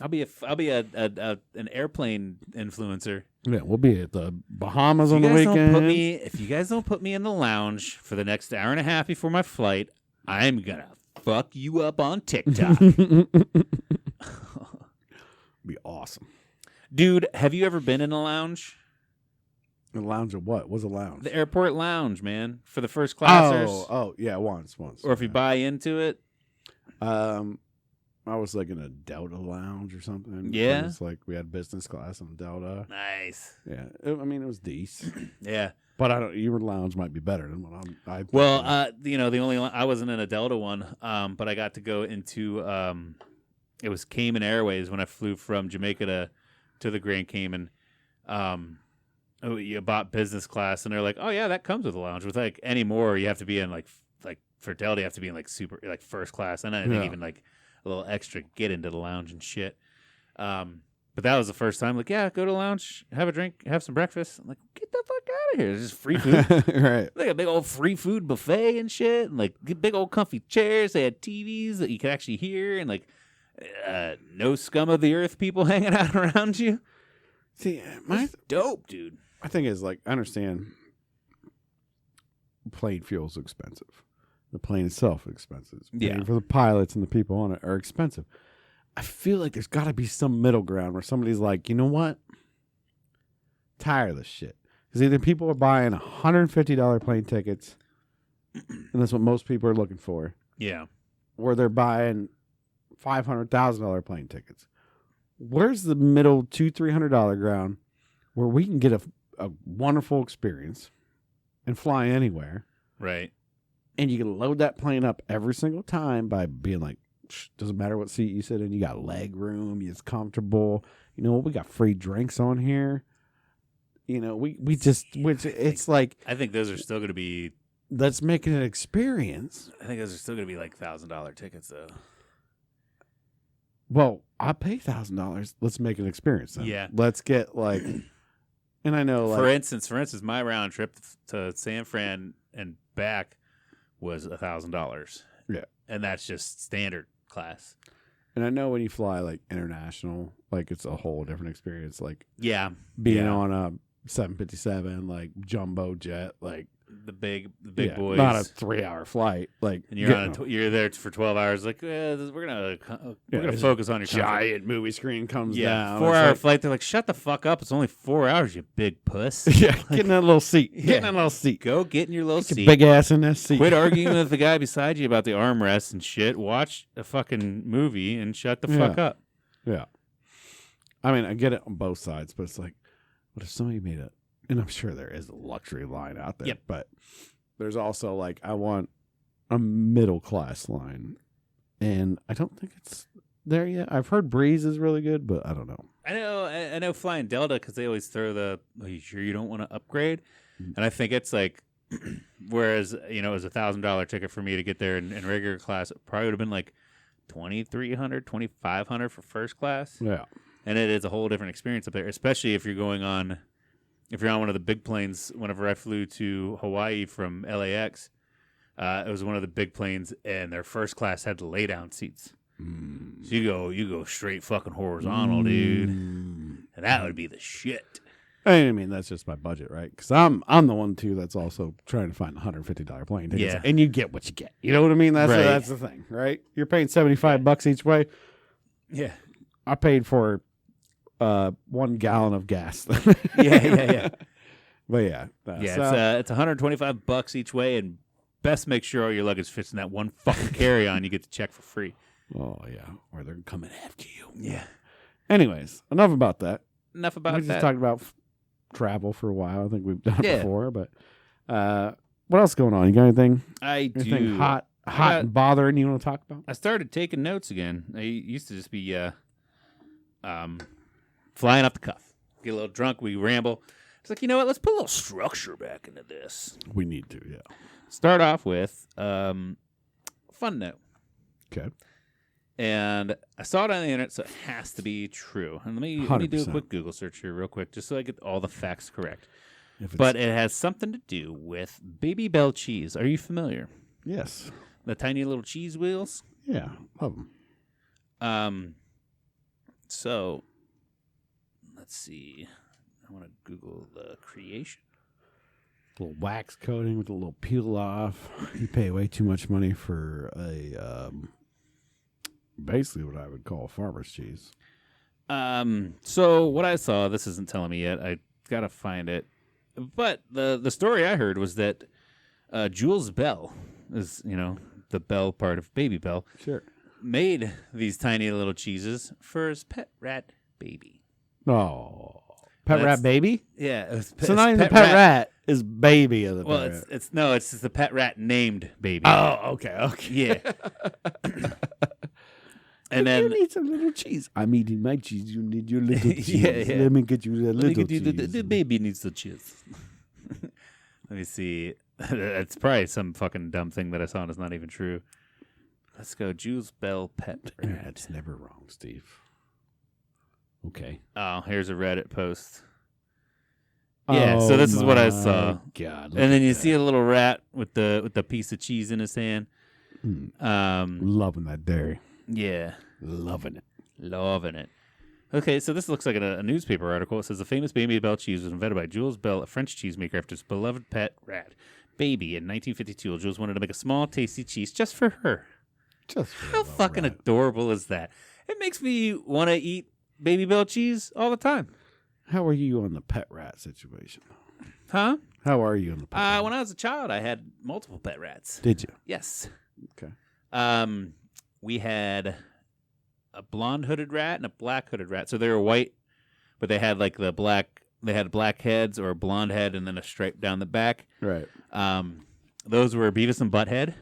I'll be an airplane influencer. Yeah, we'll be at the Bahamas If on you the guys don't weekend. if you guys don't put me in the lounge for the next hour and a half before my flight, I'm gonna fuck you up on TikTok. Be awesome. Dude, have you ever been in a lounge? The lounge of what? What's a lounge? The airport lounge, man, for the first classers. Oh, yeah, once. Or if you buy into it. I was like in a Delta lounge or something. Yeah? It's like we had business class on Delta. Nice. Yeah, I mean it was decent, Yeah. but your lounge might be better than what I. Well, the only one, I wasn't in a Delta one, but I got to go into it was Cayman Airways when I flew from Jamaica to the Grand Cayman. You bought business class, and they're like, "Oh yeah, that comes with a lounge." With like any more, you have to be in like for Delta, you have to be in like super like first class, and I think even like a little extra get into the lounge and shit. But that was the first time. Like, yeah, go to the lounge, have a drink, have some breakfast. I'm like, get the fuck out of here! There's just free food. Right. Like a big old free food buffet and shit, and like big old comfy chairs. They had TVs that you could actually hear, and like no scum of the earth people hanging out around you. See, Dope, dude. my thing is like I understand plane fuel's expensive. The plane itself is expensive. Yeah. Paying for the pilots and the people on it are expensive. I feel like there's got to be some middle ground where somebody's like, you know what? Tired of this shit. Because either people are buying $150 plane tickets, and that's what most people are looking for, Yeah. or they're buying $500,000 plane tickets. Where's the middle $200-$300 ground where we can get a wonderful experience and fly anywhere? Right. And you can load that plane up every single time by being like, doesn't matter what seat you sit in, you got leg room, it's comfortable. You know what? We got free drinks on here. You know, it's like, I think those are still going to be. let's make it an experience. I think those are still going to be like $1,000 tickets though. Well, I pay $1,000. Let's make an experience then. Yeah. Let's get like, and I know like, For instance, my round trip to San Fran and back was $1,000. Yeah. And that's just standard class. and I know when you fly like international, like it's a whole different experience. Like Yeah. being on a 757, like jumbo jet, like The big yeah, boys. not a 3-hour flight. Like And you're there for 12 hours. Like, we're gonna there's focus on your comfort. giant movie screen comes Yeah, down. 4-hour It's flight. They're like, shut the fuck up. It's only 4 hours, you big puss. like, yeah, get in that little seat. Get Yeah. in that little seat. Go get in your little Get your seat. big ass in that seat. Quit arguing with the guy beside you about the armrests and shit. Watch a fucking movie and shut the fuck up. Yeah. I mean, I get it on both sides, but it's like, what if somebody made a, and I'm sure there is a luxury line out there, Yep. but there's also like, I want a middle class line, and I don't think it's there yet. I've heard Breeze is really good, but I don't know. I know flying Delta because they always throw the, are you sure you don't want to upgrade? And I think it's like, whereas, it was $1,000 ticket for me to get there in regular class, it probably would have been like $2,300, $2,500 for first class. Yeah. And it is a whole different experience up there, especially if you're on one of the big planes. Whenever I flew to Hawaii from LAX, it was one of the big planes, and their first class had the lay down seats. So you go straight fucking horizontal, dude, and that would be the shit. I mean, that's just my budget, right? Because I'm the one too that's also trying to find $150 plane tickets, Yeah. and you get what you get. You know what I mean? That's Right. that's the thing, right? You're paying $75 each way. Yeah. I paid for 1 gallon of gas. Yeah. But yeah. It's $125 each way, and best make sure all your luggage fits in that one fucking carry-on. You get the check for free. Oh, yeah. Or they're coming after you. Yeah. Anyways, enough about that. Enough about we that. just talked about travel for a while. I think we've done it Yeah. before, but what else going on? You got anything? Anything Anything hot and bothering you want to talk about? I started taking notes again. I used to just be flying off the cuff. Get a little drunk, we ramble. It's like, you know what? Let's put a little structure back into this. We need to, yeah. Start off with fun note. Okay. And I saw it on the internet, so it has to be true. And let me do a 100%. quick Google search here real quick, just so I get all the facts correct. If it's, But it has something to do with BabyBel cheese. Are you familiar? yes. The tiny little cheese wheels? Yeah. Love them. So, let's see. I want to Google the creation. Little wax coating with a little peel off. You pay way too much money for a basically what I would call farmer's cheese. So what I saw, this isn't telling me yet. I gotta find it. But the story I heard was that Jules Bell is, the Bell part of BabyBel, Sure. made these tiny little cheeses for his pet rat baby. Oh. Pet That's- rat baby? Yeah. It was So not even the pet rat is baby of the Well, pet rat. it's just the pet rat named baby. Oh, okay. Yeah. And you then need some little cheese. I'm eating my cheese. You need your little cheese. Yeah. Let me get you the let me little get you cheese. the baby needs the cheese. Let me see. That's probably some fucking dumb thing that I saw and it's not even true. Let's go. Jules Bell pet rat. That's never wrong, Steve. Okay. Oh, here's a Reddit post. Yeah, so this is what I saw. God. And then you see a little rat with the piece of cheese in his hand. Loving that dairy. Yeah. Loving it. Loving it. Okay, so this looks like a newspaper article. It says the famous BabyBel cheese was invented by Jules Bell, a French cheesemaker, after his beloved pet rat, Baby, in 1952. Jules wanted to make a small, tasty cheese just for her. Just for How the fucking rat. adorable is that? It makes me want to eat BabyBel cheese all the time. How are you on the pet rat situation? Huh? How are you on the pet rat? When I was a child, I had multiple pet rats. Did you? Yes. Okay. We had a blonde hooded rat and a black hooded rat. So they were white, but they had like they had black heads or a blonde head and then a stripe down the back. Right. Those were Beavis and Butthead.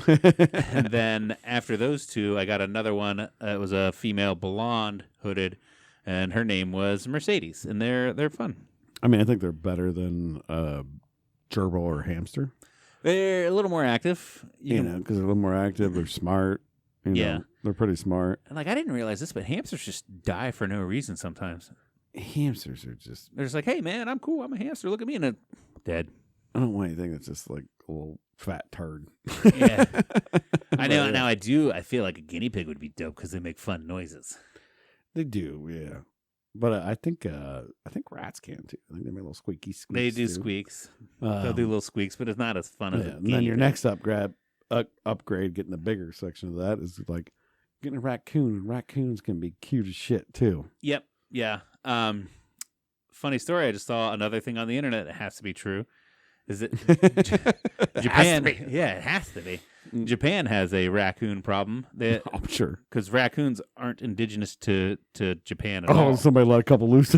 And then after those two, I got another one. It was a female blonde hooded, and her name was Mercedes. And they're fun. I mean, I think they're better than gerbil or hamster. They're a little more active. You know, because they're a little more active. They're smart. You know, Yeah. They're pretty smart. And I didn't realize this, but hamsters just die for no reason sometimes. Hamsters are just. They're just like, hey, man, I'm cool. I'm a hamster. Look at me. And then dead. I don't want anything that's just like a little fat turd. Yeah. I know. Now I feel like a guinea pig would be dope because they make fun noises. They do, yeah. But I think rats can too. I think they make little squeaky squeaks. They do too. squeaks. They'll do little squeaks, but it's not as fun as a And then guinea your pig. next upgrade, getting the bigger section of that is like getting a raccoon. And raccoons can be cute as shit too. Yep. Yeah. Funny story. I just saw another thing on the internet that has to be true. Is it Japan? Yeah, it has to be. Japan has a raccoon problem. I'm sure. Because raccoons aren't indigenous to Japan at all. Oh, somebody let a couple loose.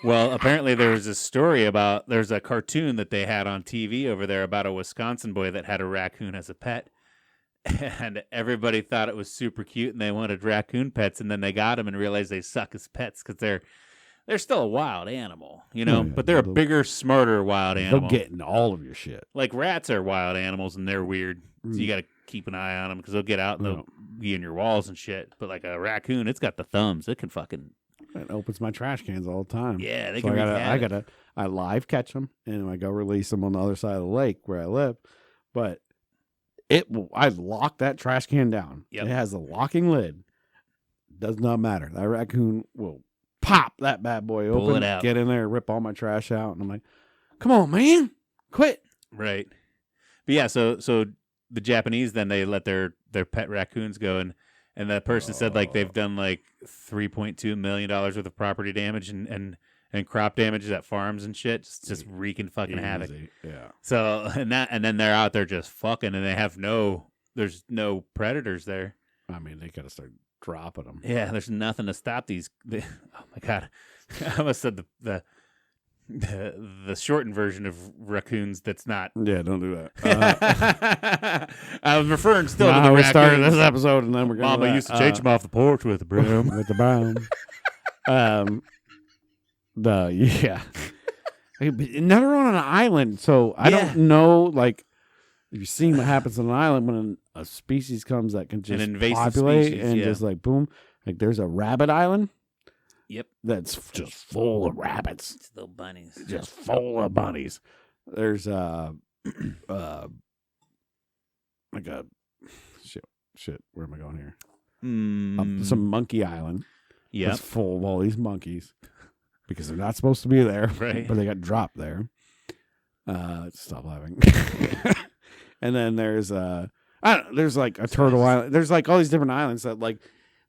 Well, apparently there was a story there's a cartoon that they had on TV over there about a Wisconsin boy that had a raccoon as a pet. And everybody thought it was super cute and they wanted raccoon pets. And then they got them and realized they suck as pets because they're still a wild animal, you know, Oh, yeah. but they're a bigger, smarter wild animal. They'll get in all of your shit. Like rats are wild animals and they're weird. So you got to keep an eye on them because they'll get out and they'll be in your walls and shit. But like a raccoon, it's got the thumbs. It can fucking. It opens my trash cans all the time. Yeah, they So can I live catch them and I go release them on the other side of the lake where I live. But I lock that trash can down. Yep. It has a locking lid. Does not matter. That raccoon will pop that bad boy Pull open, it out. get in there, rip all my trash out, and I'm like, "Come on, man, quit!" Right. But yeah, so the Japanese then they let their pet raccoons go, and And that person said like they've done like $3.2 million worth of property damage and crop damage at farms and shit, just wreaking fucking havoc. Yeah. So and then they're out there just fucking, and they have there's no predators there. I mean, they gotta start dropping them. Yeah, there's nothing to stop these. Oh my god, I almost said the shortened version of raccoons. That's not. Yeah, don't do that. I was referring still to the we raccoons. started this episode, and then we're going. Mama used to chase them off the porch with the broom. With the broom. Never on an island, so I don't know. Like, if you've seen what happens on an island when a species comes that can just invasive populate species, and just like boom, like there's a rabbit island. Yep, that's just full of rabbits. It's little bunnies, just full of bunnies. There's like a shit. Where am I going here? Some monkey island. Yeah, it's full of all these monkeys because they're not supposed to be there, right? But they got dropped there. Stop laughing. And then there's there's like a turtle island. There's like all these different islands that like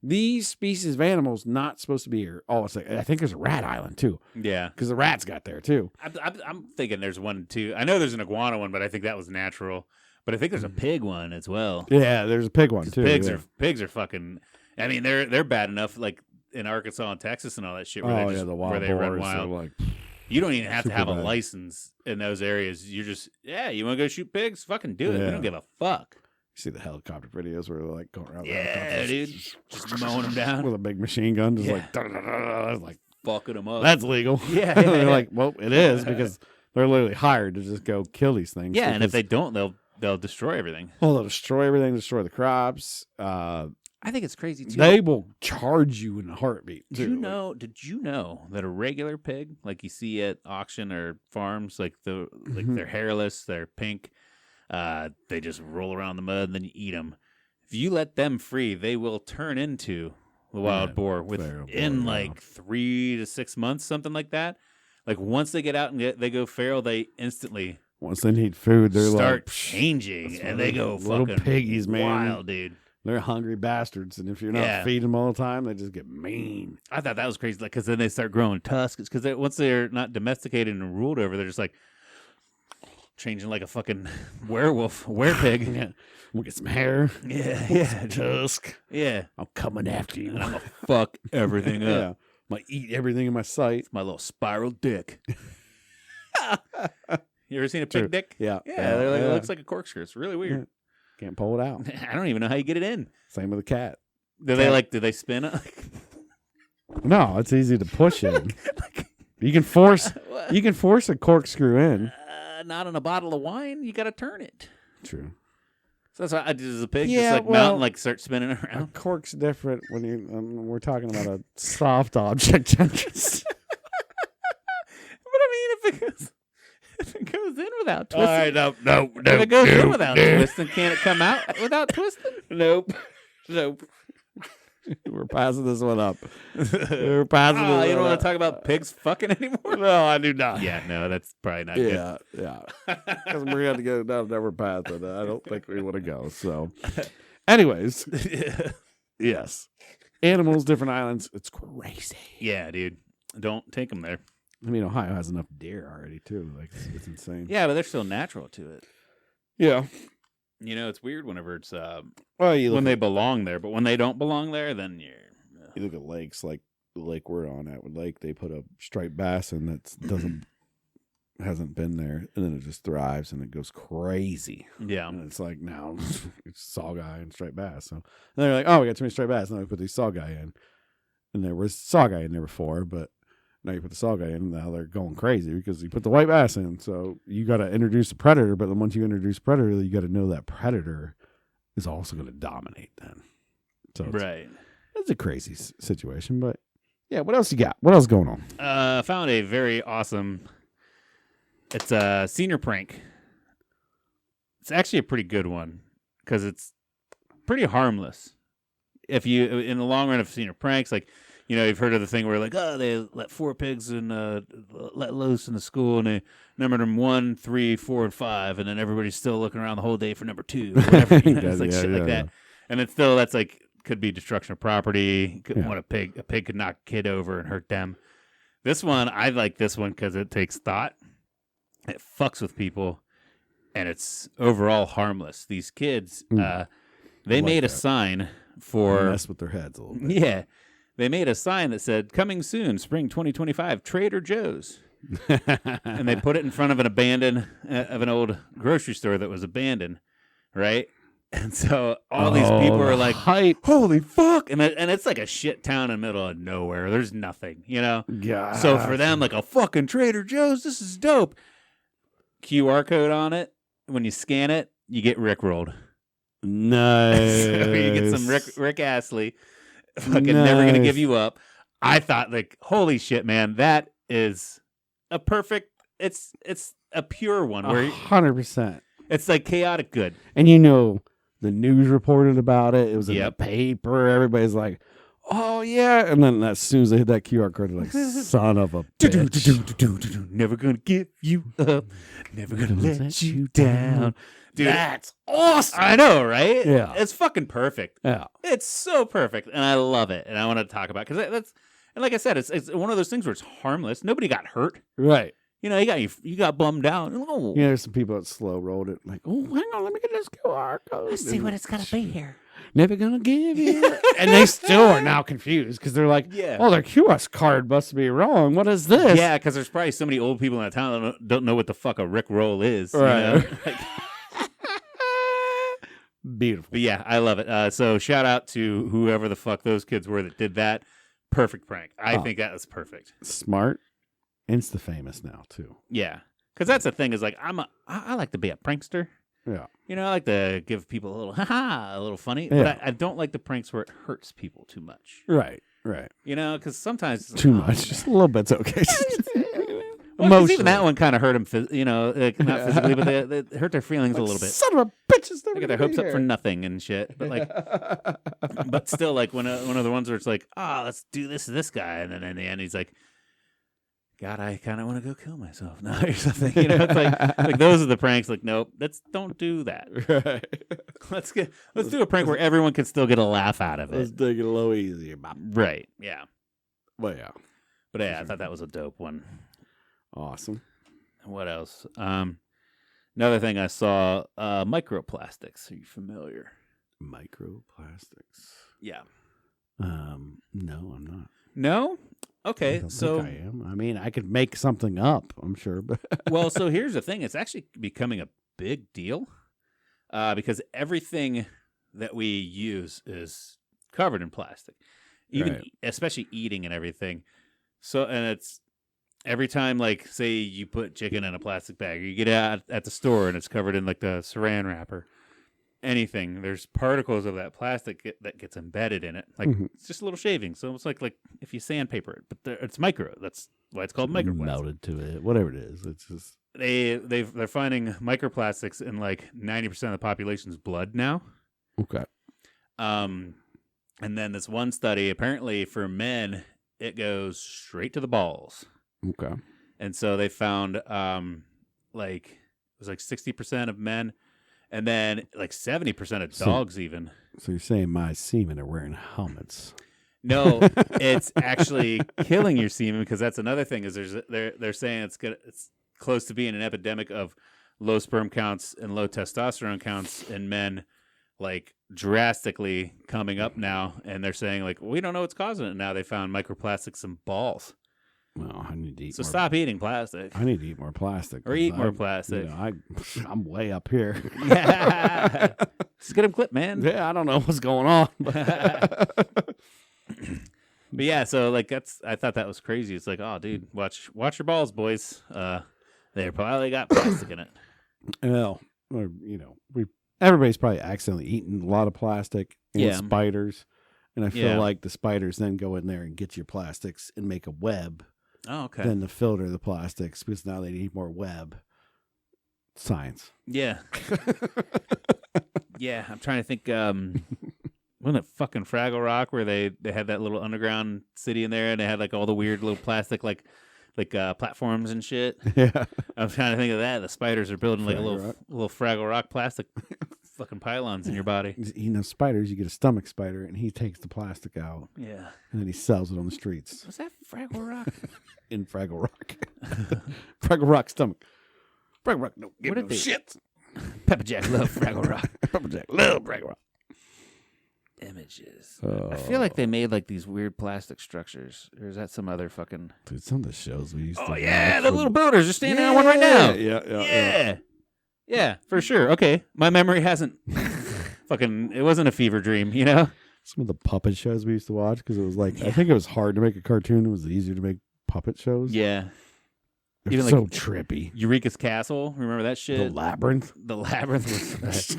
these species of animals not supposed to be here. Oh, it's like I think there's a rat island too. Yeah, because the rats got there too. I'm thinking there's one too. I know there's an iguana one, but I think that was natural. But I think there's a pig one as well. Yeah, there's a pig one too. Pigs are fucking. I mean, they're bad enough like in Arkansas and Texas and all that shit where the wild they run boars wild. Like, you don't even have to have bad. a license in those areas. You're just you want to go shoot pigs? Fucking do it. We don't give a fuck. You see the helicopter videos where they're like going around. Yeah, dude, just mowing them down with a big machine gun, just like fucking them up. That's legal. Yeah, they're like, well, it is because they're literally hired to just go kill these things. Yeah, and if they don't, they'll destroy everything. Well, they'll destroy everything, destroy the crops. I think it's crazy too. They will charge you in a heartbeat. Did you know that a regular pig, like you see at auction or farms, like they're hairless, they're pink, they just roll around in the mud and then you eat them. If you let them free, they will turn into the wild boar within like 3 to 6 months, something like that. Like once they get out and they go feral, they instantly once they need food, they start changing and they go little fucking piggies, man. Wild, dude. They're hungry bastards, and if you're not feeding them all the time, they just get mean. I thought that was crazy, like because then they start growing tusks. Because once they're not domesticated and ruled over, they're just like changing like a fucking werepig. Yeah, we'll get some hair. Yeah, tusk. Yeah, I'm coming after you. And I'm gonna fuck everything up. Yeah, I'm gonna eat everything in my sight. It's my little spiral dick. You ever seen a pig dick? Yeah, It looks like a corkscrew. It's really weird. Yeah. Can't pull it out. I don't even know how you get it in. Same with a cat. Do they spin it? No, it's easy to push in. You can force a corkscrew in. Not in a bottle of wine. You got to turn it. True. So that's what I did as a pig. Just mount and like start spinning around. A cork's different when you. We're talking about a soft object. But I mean, if it goes in without twisting. All right, no. If it goes in without twisting, can it come out without twisting? Nope. We're passing this one up. We're passing this one you don't up. want to talk about pigs fucking anymore? No, I do not. Yeah, no, that's probably not good. Yeah. Because we're going to go down never path, and I don't think we want to go. So, anyways, yes. Animals, different islands. It's crazy. Yeah, dude. Don't take them there. I mean, Ohio has enough deer already, too. Like, it's insane. Yeah, but they're still natural to it. Yeah. You know, it's weird whenever it's when they belong there, but when they don't belong there, then you look at lakes like the lake we're on at Lake. They put a striped bass in that hasn't been there, and then it just thrives and it goes crazy. Yeah, and it's like now it's sawguy and striped bass. So and they're like, oh, we got too many striped bass. Now we put these sawguy in, and there was sawguy in there before, but now you put the sawguy in, now they're going crazy because you put the white bass in. So you got to introduce a predator, but then once you introduce a predator, you got to know that predator is also going to dominate then. So it's a crazy situation, but yeah. What else you got? What else is going on? I found a very awesome. It's a senior prank. It's actually a pretty good one because it's pretty harmless. If you, in the long run of senior pranks, like. You know, you've heard of the thing where like, they let 4 pigs and let loose in the school, and they numbered them 1, 3, 4, and 5, and then everybody's still looking around the whole day for number 2. Or whatever. It's like shit like that, and it's still that's like could be destruction of property. Yeah. What a pig could knock a kid over and hurt them. This one, I like this one because it takes thought. It fucks with people, and it's overall harmless. These kids, they made a sign for mess with their heads a little bit. Yeah, they made a sign that said "Coming soon, spring 2025, Trader Joe's," and they put it in front of an old grocery store that was abandoned, right? And so all these people are like, hype. "Holy fuck!" And it's like a shit town in the middle of nowhere. There's nothing, you know. Yeah. So for them, like a fucking Trader Joe's, this is dope. QR code on it. When you scan it, you get Rickrolled. Nice. So you get some Rick Astley. Fucking never gonna give you up. I thought, like, holy shit, man, that is a perfect. It's a pure one where 100%. it's like chaotic good. And you know, the news reported about it. It was in the Yep. paper. Everybody's like, "Oh yeah!" And then as soon as they hit that QR code, they're like, "Son of a bitch." Never gonna give you up. Never gonna let you down. Dude, That's awesome. I know, right? Yeah. It's fucking perfect. Yeah. It's so perfect, and I love it. And I want to talk about because that's and like I said, it's one of those things where it's harmless. Nobody got hurt. Right. You know, you got bummed out. Oh. Yeah, there's some people that slow rolled it. Like, "Oh, hang on, let me get this QR code. Let's see what it's gonna be here. Never gonna give you." And they still are now confused because they're like, Yeah. "Oh, their QR card must be wrong. What is this?" Yeah, because there's probably so many old people in the town that don't know what the fuck a Rick roll is. Right. You know? Like, Beautiful. but yeah, I love it. So shout out to whoever the fuck those kids were that did that. Perfect prank. I think that was perfect. Smart. Insta famous now too. Yeah, because that's the thing is like I like to be a prankster. Yeah. You know, I like to give people a little a little funny, Yeah. but I don't like the pranks where it hurts people too much. Right. Right. You know, because sometimes it's like, Too oh, much. Just a little bit's okay. Well, 'cause Emotionally. even that one kind of hurt them, you know, like, not physically, but they hurt their feelings a little bit. Son of a bitch is They get their hopes up for nothing and shit. But like, but still, like one of the ones where it's like, let's do this to this guy, and then in the end, he's like, God, I kind of want to go kill myself now or something. You know, it's like those are the pranks. Like, nope, don't do that. Right. Let's do a prank where everyone can still get a laugh out of Let's it. take it a little easier, Bob. Right? Yeah. But yeah. But yeah, I thought that was a dope one. Awesome. What else? Another thing I saw, microplastics. Are you familiar? Microplastics. Yeah. No, I'm not. No? I Okay, don't so think I am. I mean, I could make something up, I'm sure, but well, so here's the thing. It's actually becoming a big deal because everything that we use is covered in plastic, even Right. especially eating and everything. So, and it's every time, like, say you put chicken in a plastic bag, or you get it out at the store and it's covered in like the saran wrapper. Anything, there's particles of that plastic that gets embedded in it. Like it's just a little shaving. So it's like if you sandpaper it, but it's micro. That's why it's called microplastic. melted to it, whatever it is. It's just They're finding microplastics in like 90% of the population's blood now. okay. And then this one study, apparently for men, it goes straight to the balls. Okay. And so they found like it was like 60% of men. And then like 70% of dogs even. So you're saying my semen are wearing helmets? No, it's actually killing your semen because that's another thing is they're saying it's close to being an epidemic of low sperm counts and low testosterone counts in men, like drastically coming up now. And they're saying like, we don't know what's causing it. Now they found microplastics in balls. Well, I need to eat So more. stop eating plastic. I need to eat more plastic. Or 'cause eat more plastic. You know, I'm way up here. Just get them clipped, man. Yeah, I don't know what's going on. But But yeah, so like I thought that was crazy. It's like, oh, dude, watch your balls, boys. They probably got plastic in it. well, or, you know, everybody's probably accidentally eaten a lot of plastic and Yeah. spiders. And I feel Yeah. like the spiders then go in there and get your plastics and make a web. Oh, okay. Then to filter the plastics because now they need more web. Science. Yeah. Yeah, I'm trying to think. Wasn't it fucking Fraggle Rock where they had that little underground city in there and they had like all the weird little plastic like platforms and shit? Yeah. I'm trying to think of that. The spiders are building like a Fraggle Rock. little Fraggle Rock plastic fucking pylons in your body. He's eating those spiders. You get a stomach spider, and he takes the plastic out, Yeah. and then he sells it on the streets Was that Fraggle Rock? in Fraggle Rock. Fraggle Rock stomach. Fraggle Rock, no, give What no did they- shit. Pepper Jack love Fraggle Rock. Pepper Jack, love Fraggle Rock. Images. I feel like they made like these weird plastic structures. Or is that some other fucking... Dude, some of the shows we used to Oh, yeah, watch the were- little boaters are standing on one right now. Yeah. Yeah, for sure. Okay. My memory hasn't fucking... It wasn't a fever dream, you know? Some of the puppet shows we used to watch, because it was like, I think it was hard to make a cartoon. It was easier to make puppet shows. Yeah. They're Even so like- trippy. Eureka's Castle. Remember that shit? The Labyrinth. The Labyrinth was...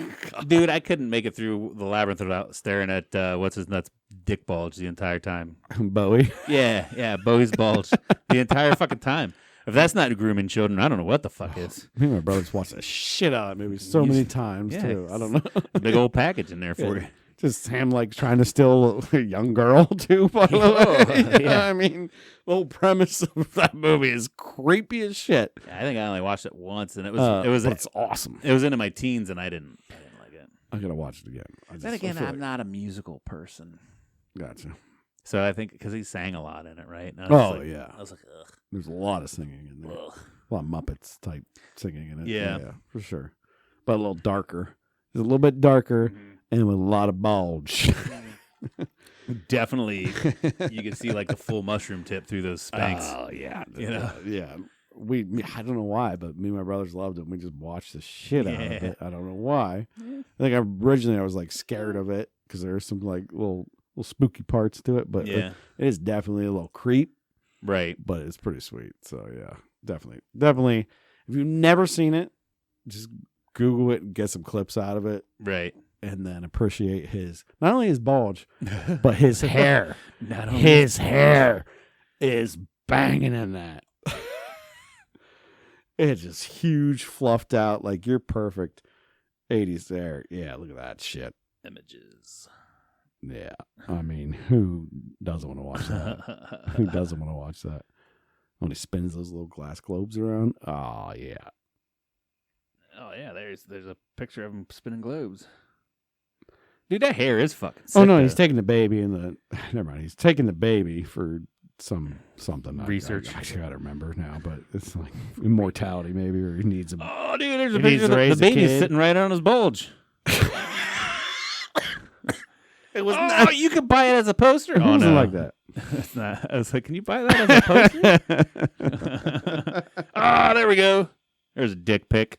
Dude, I couldn't make it through the Labyrinth without staring at what's his nuts dick bulge the entire time. Bowie. Yeah, Bowie's bulge the entire fucking time. If that's not grooming children, I don't know what the fuck is. Me and my brothers watched the shit out of that movie so many times, Yeah. too. I don't know. Big old package in there for you. Just him, like, trying to steal a young girl, too, by the way. Yeah. I mean, the whole premise of that movie is creepy as shit. I think I only watched it once, and it But was it's awesome. it was into my teens, and I didn't like it. I gotta watch it again. Then again, I'm not a musical person, Gotcha. so I think because he sang a lot in it, right? And I was like, Yeah. I was like, ugh. There's a lot of singing in there. Ugh. A lot of Muppets type singing in it. Yeah. For sure. But a little darker. It's a little bit darker and with a lot of bulge. Definitely, you can see like the full mushroom tip through those Spanx. Oh, yeah. You know? Yeah. I don't know why, but me and my brothers loved it. We just watched the shit out of it. I don't know why. I think originally I was like scared of it because there are some like little spooky parts to it, but Yeah. it is definitely a little creep, Right. but it's pretty sweet. So yeah, definitely. If you've never seen it, just Google it and get some clips out of it, Right. and then appreciate not only his bulge, but his hair. Not only His hair is banging in that. It's just huge, fluffed out, like you're perfect 80s there. Yeah, look at that shit. images. Yeah. I mean, who doesn't want to watch that? Who doesn't want to watch that? When he spins those little glass globes around. Oh, yeah. Oh yeah, there's a picture of him spinning globes. Dude, that hair is fucking sick. Oh, no, though. he's taking the baby never mind. He's taking the baby for something. Research. I gotta remember now, but it's like immortality maybe, or he needs a... Oh, dude, there's a He needs picture to of raise the a baby's kid. sitting right on his bulge. It was Oh, you could buy it as a poster. It Oh wasn't no, like that. It's not. I was like, can you buy that as a poster? Ah, there we go. There's a dick pic.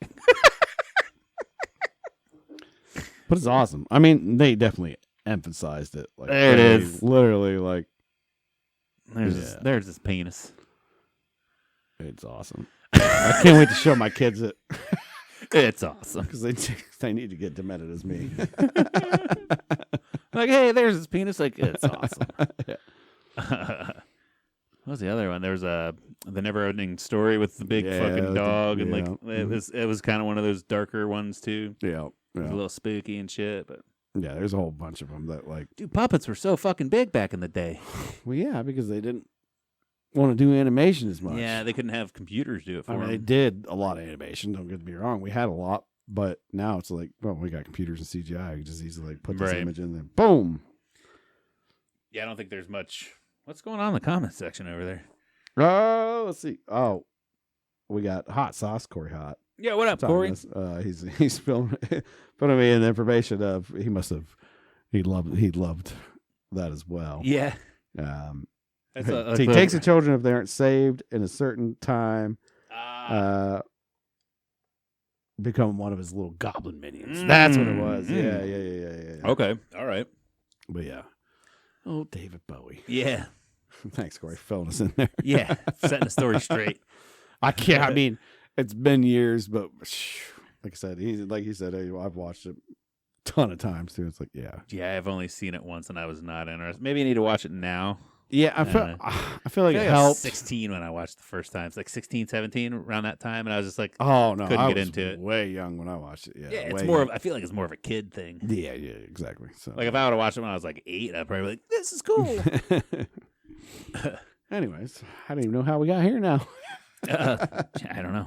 But it's awesome. I mean, they definitely emphasized it. Like, There it they is. Literally, like, There's his penis. it's awesome. I can't wait to show my kids it It's awesome. because they need to get demented as me. Like, hey, there's his penis. Like, it's awesome. What was the other one? There was the never-ending story with the big Yeah, fucking dog, and like yeah. it was kind of one of those darker ones too. Yeah, It was a little spooky and shit, but yeah. There's a whole bunch of them that like. dude, puppets were so fucking big back in the day. Well, yeah, because they didn't want to do animation as much. Yeah, they couldn't have computers do it for I mean, they them. did a lot of animation. Don't get me wrong. We had a lot, but now it's like, well, we got computers and CGI. You just easily like put this Right. image in there. Boom. Yeah, I don't think there's much. What's going on in the comments section over there? Oh, let's see. Oh, we got Hot Sauce, Corey Hot. Yeah, what up, Talking Corey? to us. He's filming me in the information of he loved that as well. Yeah, He takes the children if they aren't saved in a certain time. Become one of his little goblin minions. That's what it was. Yeah. Okay, all right. But yeah. Oh, David Bowie. Yeah, Thanks, Corey, for filling us in there. yeah, setting the story straight. I can't. I mean, it's been years, but like I said, I've watched it a ton of times too. It's like, yeah. Yeah, I've only seen it once, and I was not interested. Maybe I need to watch it now. Yeah, I feel like I it feel like I was helped. 16 when I watched it the first time. It's like 16, 17 around that time, and I was just like, Oh no, couldn't I get was into it. way young when I watched it. Yeah, yeah, it's way more. young. I feel like it's more of a kid thing. Yeah, exactly. So Like if I would have watched it when I was like 8, I'd probably be like, "This is cool." Anyways, I don't even know how we got here now. I don't know.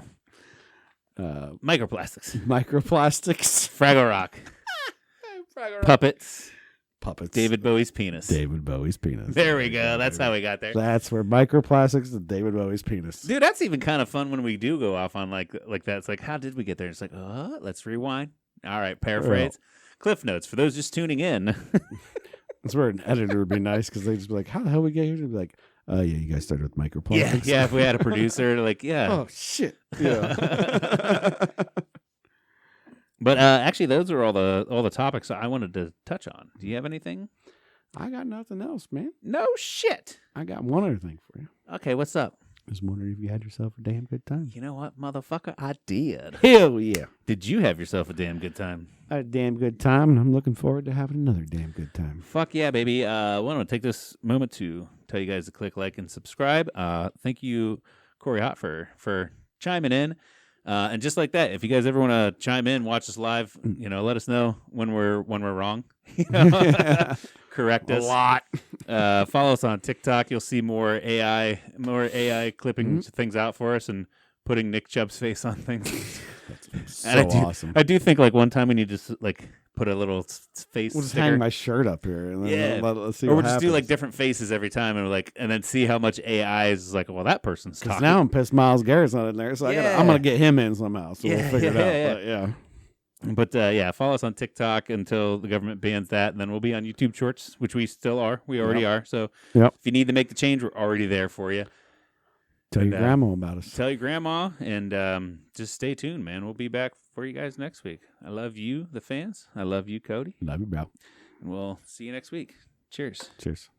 Microplastics, Microplastics. Fraggle Rock. Puppets. Puppets. David Bowie's penis. David Bowie's penis. There we go. That's how we got there. That's where microplastics is David Bowie's penis. Dude, that's even kind of fun when we do go off on like that. It's like, how did we get there? It's like, let's rewind. All right, paraphrase. Cliff notes for those just tuning in. That's where an editor would be nice because they'd just be like, how the hell we get here? They'd be like, yeah, you guys started with microplastics. Yeah, if we had a producer, like, yeah. Oh, shit. Yeah. But actually, those are all the topics I wanted to touch on. Do you have anything? I got nothing else, man. No shit. I got one other thing for you. Okay, what's up? I was wondering if you had yourself a damn good time. You know what, motherfucker? I did. Hell yeah. Did you have yourself a damn good time? I had a damn good time, and I'm looking forward to having another damn good time. Fuck yeah, baby. I want to take this moment to tell you guys to click like and subscribe. Thank you, Corey Hott, for chiming in. And just like that, if you guys ever want to chime in, watch us live, let us know when we're wrong. Correct us. A lot. Follow us on TikTok. You'll see more AI clipping things out for us and putting Nick Chubb's face on things. That's And awesome. I do think like one time we need to like put a little face. We'll just sticker. hang my shirt up here, and then let's see or what we'll just happens. do like different faces every time, and then see how much AI is like. Well, that person's Because talking. now I'm pissed Miles Garrett's not in there, so I'm gonna get him in somehow. So we'll figure it out. Yeah. But yeah. But follow us on TikTok until the government bans that, and then we'll be on YouTube Shorts, which we still are. We already are. So if you need to make the change, we're already there for you. Tell your grandma about us. Tell your grandma, and just stay tuned, man. We'll be back for you guys next week. I love you, the fans. I love you, Cody. Love you, bro. And we'll see you next week. Cheers. Cheers.